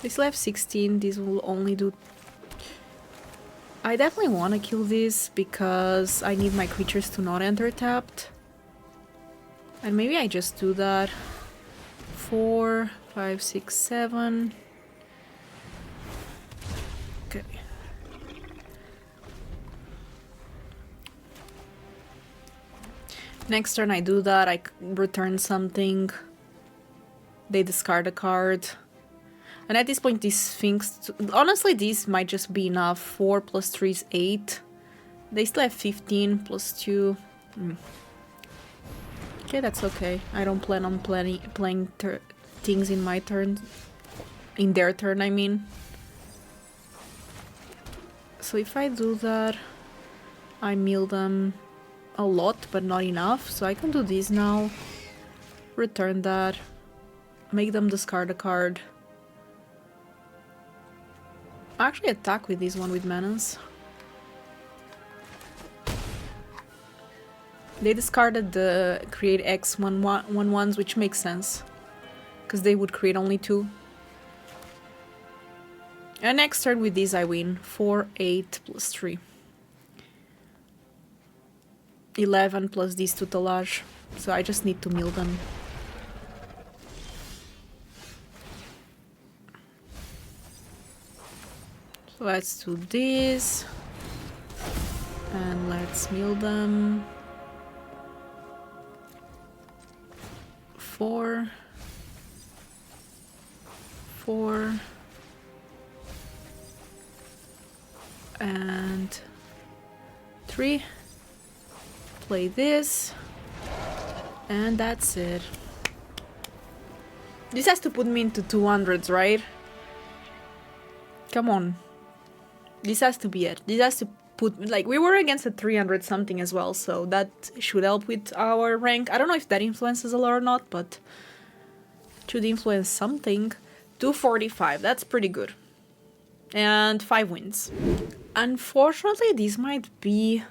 They still have 16. This will only do... I definitely want to kill this because I need my creatures to not enter tapped. And maybe I just do that. 4, 5, 6, 7. Okay. Next turn I do that. I return something. They discard a card. And at this point, these things... Honestly, these might just be enough. 4 plus 3 is 8. They still have 15 plus 2. Okay, that's okay. I don't plan on playing things in my turn. In their turn, I mean. So if I do that, I mill them a lot, but not enough. So I can do this now. Return that. Make them discard a card. Actually attack with this one with Menace. They discarded the create X 1/1s, which makes sense. Because they would create only 2. And next turn with this I win. 4, 8 plus 3. 11 plus these tutelage. So I just need to mill them. So let's do this. And let's mill them. 4. 4. And 3. Play this. And that's it. This has to put me into 200s, right? Come on. This has to be it. This has to put... Like, we were against a 300 something as well, so that should help with our rank. I don't know if that influences a lot or not, but... it should influence something. 245, that's pretty good. And 5 wins. Unfortunately, this might be...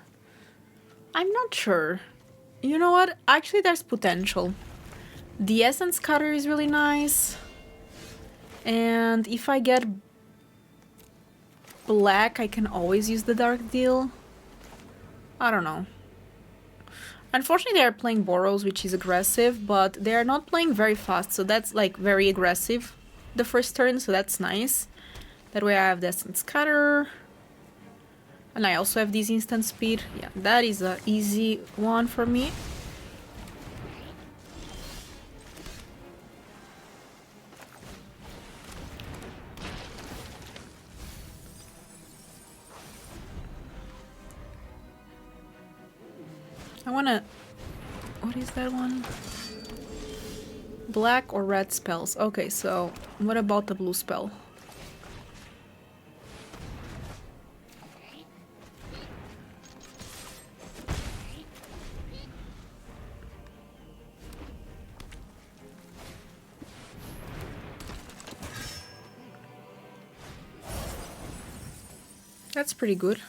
I'm not sure. You know what? Actually, there's potential. The Essence Cutter is really nice. And if I get... black, I can always use the Dark Deal. I don't know. Unfortunately, they are playing Boros, which is aggressive, but they are not playing very fast, so that's like very aggressive the first turn, so that's nice. That way I have the Essence Cutter. And I also have this instant speed. Yeah, that is an easy one for me. I wanna... What is that one? Black or red spells. Okay, so what about the blue spell? That's pretty good.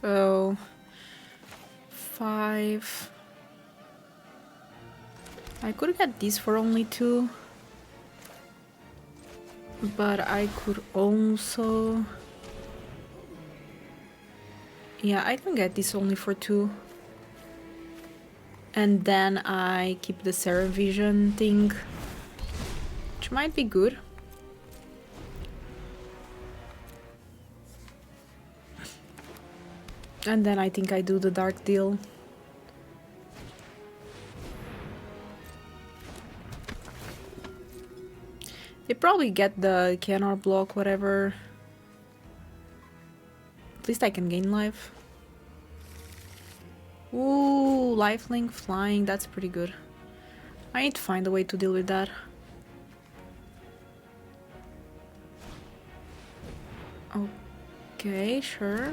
So 5. I could get these for only 2. But I could also... Yeah, I can get this only for 2. And then I keep the Serum Vision thing, which might be good. And then I think I do the Dark Deal. They probably get the Canard block, whatever. At least I can gain life. Ooh, lifelink flying, that's pretty good. I need to find a way to deal with that. Okay, sure.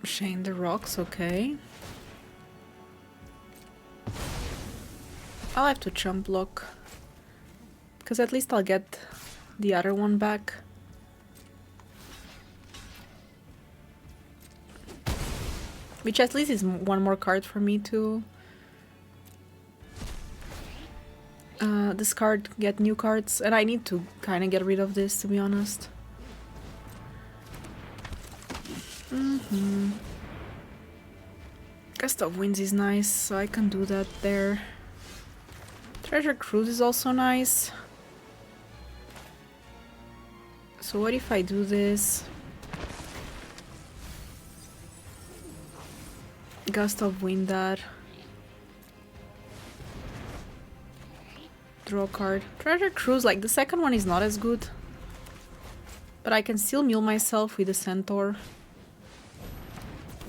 Chain the rocks, okay. I'll have to jump block, because at least I'll get the other one back. Which at least is one more card for me to discard, get new cards, and I need to kind of get rid of this, to be honest. Gust of Winds is nice, so I can do that there. Treasure Cruise is also nice. So what if I do this? Gust of Wind that. Draw card. Treasure Cruise, like the second one is not as good. But I can still mule myself with the Centaur.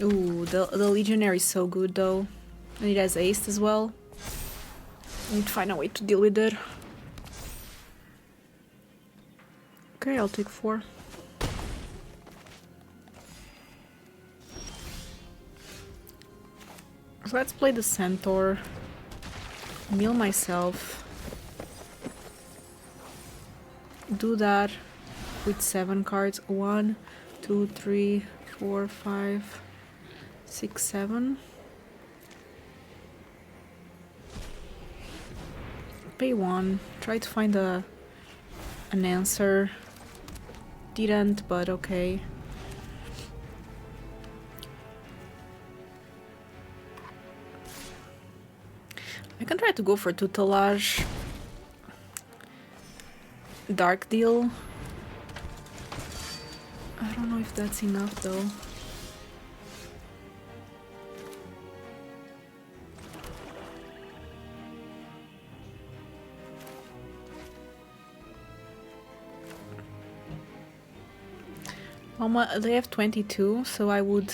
Ooh, the Legionary is so good though. And it has Ace as well. I need to find a way to deal with it. Okay, I'll take 4. So let's play the Centaur. Mill myself. Do that with 7 cards. 1, 2, 3, 4, 5, 6, 7. Pay 1. Try to find an answer. Didn't, but okay. I can try to go for tutelage. Dark Deal. I don't know if that's enough though. They have 22, so I would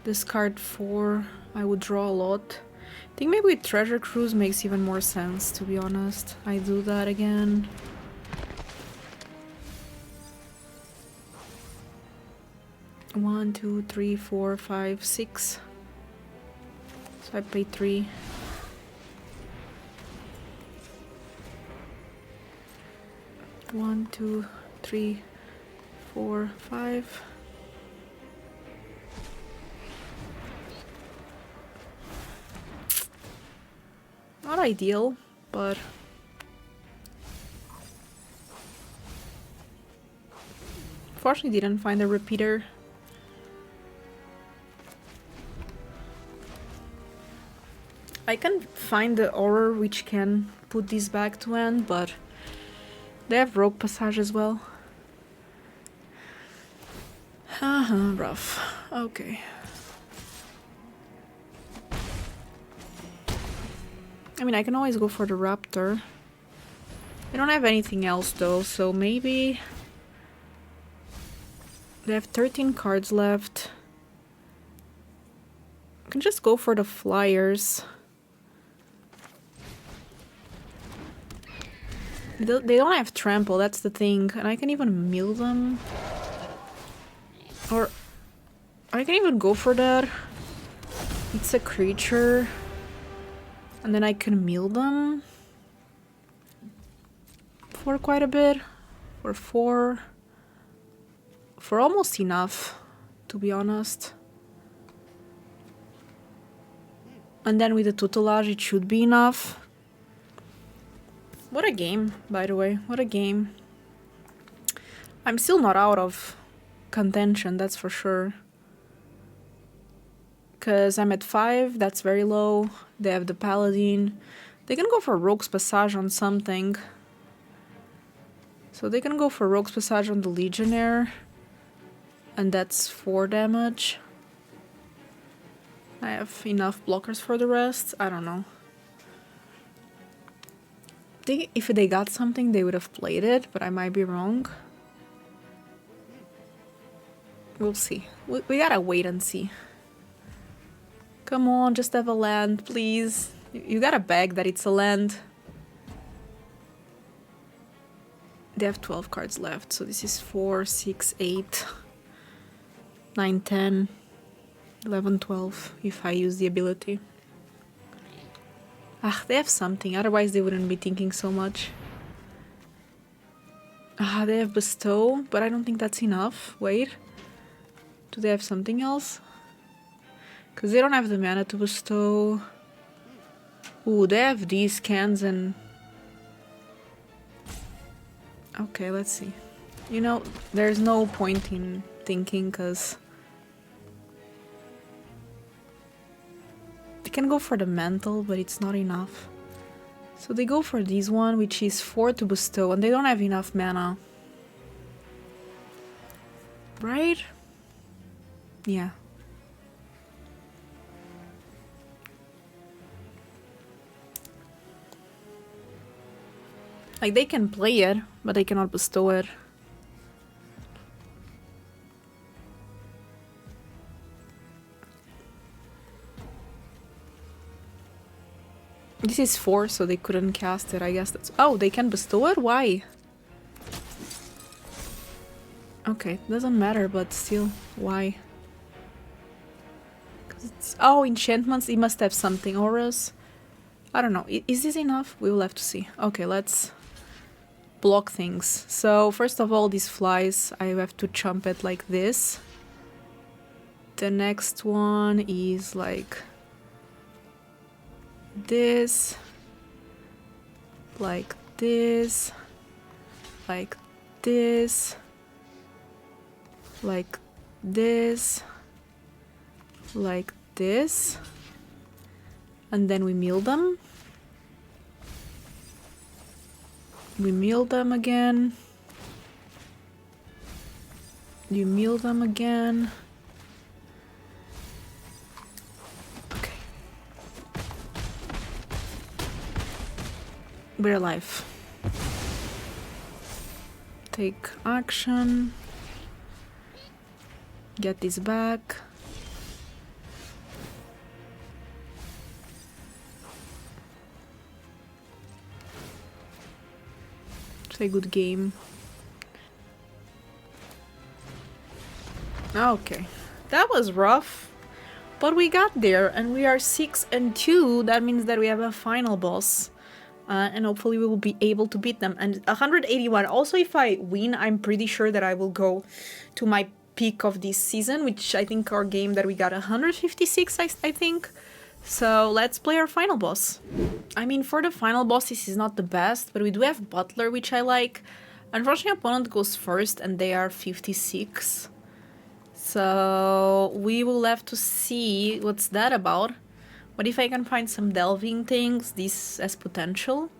discard 4. I would draw a lot. I think maybe with Treasure Cruise makes even more sense, to be honest. I do that again. One, 2, 3, 4, 5, 6. So I pay 3. One, 2, 3, 4, 5. Not ideal, but fortunately didn't find a repeater. I can find the aura which can put this back to end, but They have Rogue Passage as well. Rough. Okay. I mean, I can always go for the Raptor. They don't have anything else though, so maybe... They have 13 cards left. I can just go for the Flyers. They don't have Trample, that's the thing. And I can even mill them. Or... I can even go for that. It's a creature. And then I can mill them. For quite a bit. For 4. For almost enough, to be honest. And then with the tutelage it should be enough. What a game, by the way. What a game. I'm still not out of contention, that's for sure. Because I'm at 5, that's very low. They have the Paladin. They can go for Rogue's Passage on something. So they can go for Rogue's Passage on the Legionnaire. And that's 4 damage. I have enough blockers for the rest. I don't know. If they got something, they would have played it, but I might be wrong. We'll see. We gotta wait and see. Come on, just have a land, please. You gotta beg that it's a land. They have 12 cards left, so this is 4, 6, 8, 9, 10, 11, 12, if I use the ability. Ah, they have something, otherwise they wouldn't be thinking so much. Ah, they have Bestow, but I don't think that's enough. Wait. Do they have something else? Because they don't have the mana to bestow. Ooh, they have these cans and... Okay, let's see. You know, there's no point in thinking, because... They can go for the mantle, but it's not enough. So they go for this one, which is 4 to bestow, and they don't have enough mana. Right? Yeah. Like, they can play it, but they cannot bestow it. This is 4, so they couldn't cast it, I guess that's... Oh, they can bestow it? Why? Okay, doesn't matter, but still, why? 'Cause it's... Oh, enchantments, it must have something, auras. I don't know, is this enough? We will have to see. Okay, let's block things. So, first of all, these flies, I have to chomp it like this. The next one is like... this, like this, like this, like this, like this, and then we mill them. We mill them again. You mill them again. We're alive. Take action. Get this back. It's a good game. Okay. That was rough. But we got there and we are 6-2. That means that we have a final boss. And hopefully we will be able to beat them. And 181. Also, if I win, I'm pretty sure that I will go to my peak of this season, which I think our game that we got 156, I think. So let's play our final boss. I mean, for the final boss, this is not the best, but we do have Butler, which I like. Unfortunately, opponent goes first and they are 56. So we will have to see what's that about. What if I can find some delving things? This has potential.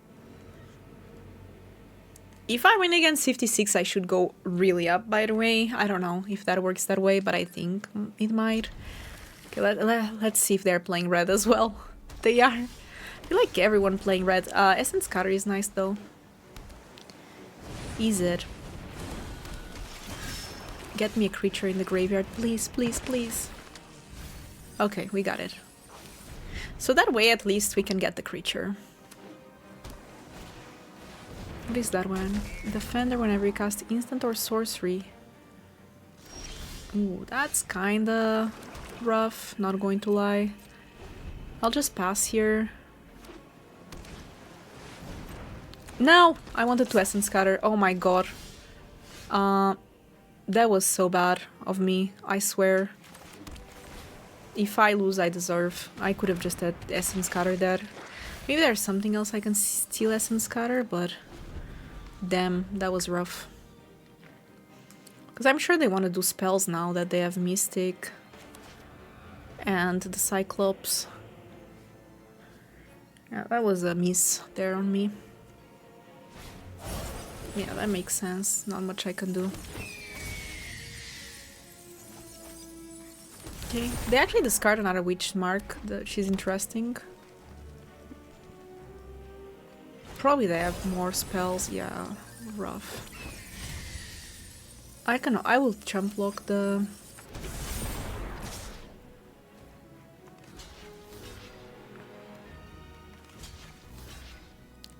If I win against 56, I should go really up, by the way. I don't know if that works that way, but I think it might. Okay, let's see if they're playing red as well. They are. I feel like everyone playing red. Essence Cutter is nice, though. Is it? Get me a creature in the graveyard, please, please, please. Okay, we got it. So that way, at least, we can get the creature. What is that one? Defender whenever you cast instant or sorcery. Ooh, that's kinda rough, not going to lie. I'll just pass here. No! I wanted to Essence Scatter. Oh my god. That was so bad of me, I swear. If I lose, I deserve. I could have just had Essence Scatter that. Maybe there's something else I can steal Essence Scatter, but... Damn, that was rough. Because I'm sure they want to do spells now that they have Mythic and the Cyclops. Yeah, that was a miss there on me. Yeah, that makes sense. Not much I can do. Okay, they actually discard another Witch Mark. She's interesting. Probably they have more spells. Yeah, rough. I will chump block the...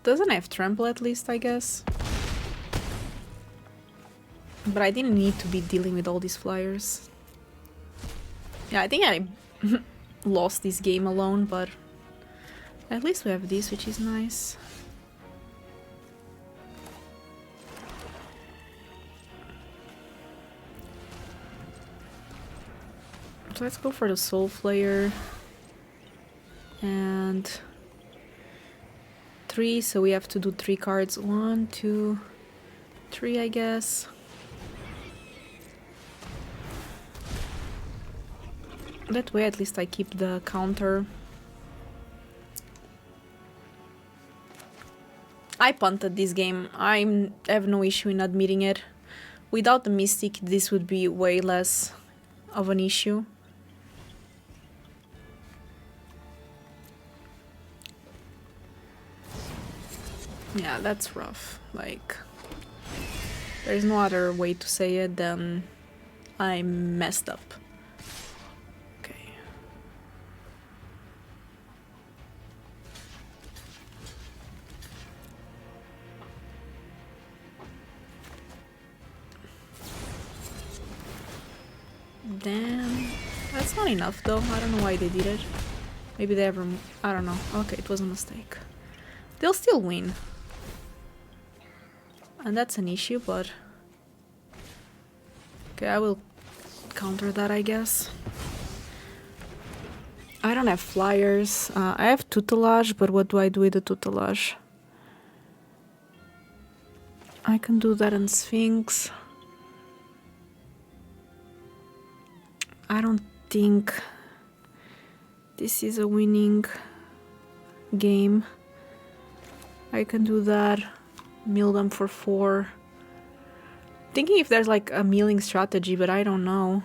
Doesn't have trample at least, I guess. But I didn't need to be dealing with all these flyers. Yeah, I think I lost this game alone, but at least we have this, which is nice. So let's go for the Soul Flayer. And 3, so we have to do 3 cards. 1, 2, 3, I guess. That way at least I keep the counter. I punted this game. I have no issue in admitting it. Without the Mystic, this would be way less of an issue. Yeah, that's rough. Like, there's no other way to say it than I messed up. Okay. Damn. That's not enough though. I don't know why they did it. Maybe they ever... I don't know. Okay, it was a mistake. They'll still win. And that's an issue, but... Okay, I will counter that, I guess. I don't have flyers. I have tutelage, but what do I do with the tutelage? I can do that in Sphinx. I don't think this is a winning game. I can do that. Mill them for 4. Thinking if there's like a milling strategy, but I don't know.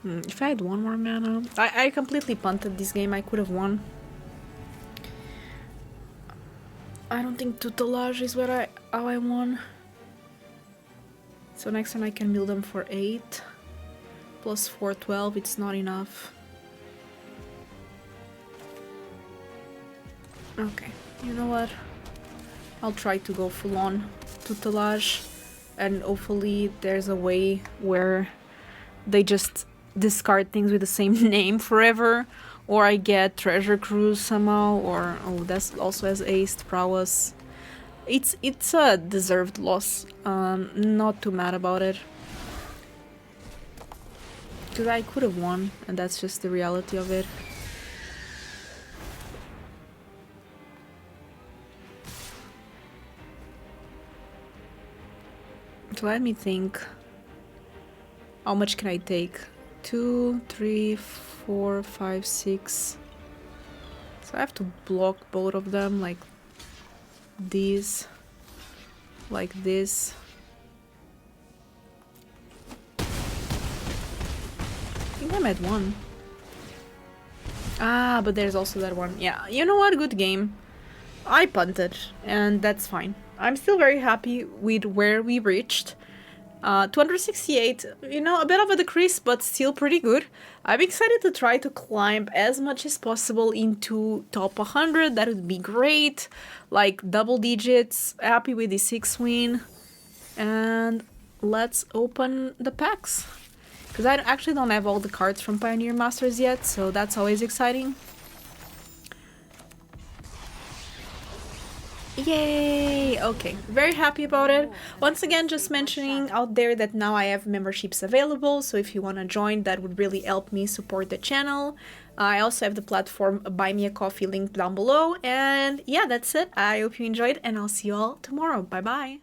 If I had 1 more mana... I completely punted this game. I could have won. I don't think tutelage is how I won. So next time I can build them for 8. Plus 4, 12. It's not enough. Okay, you know what? I'll try to go full on tutelage. And hopefully there's a way where they just discard things with the same name forever. Or I get Treasure Cruise somehow. Or, oh, that's also has Aced Prowess. It's a deserved loss. Not too mad about it. Because I could have won, and that's just the reality of it. So let me think. How much can I take? 2, 3, 4, 5, 6. So I have to block both of them like these, like this. I think I'm at 1. Ah, but there's also that one. Yeah, you know what? Good game. I punted, and that's fine. I'm still very happy with where we reached. 268, you know, a bit of a decrease, but still pretty good. I'm excited to try to climb as much as possible into top 100. That would be great. Like double digits. Happy with the 6 win. And let's open the packs. Because I actually don't have all the cards from Pioneer Masters yet, so that's always exciting. Yay! Okay, very happy about it. Once again, just mentioning out there that now I have memberships available, so if you want to join, that would really help me support the channel. I also have the platform Buy Me a Coffee link down below, and yeah, that's it. I hope you enjoyed, and I'll see you all tomorrow. Bye bye!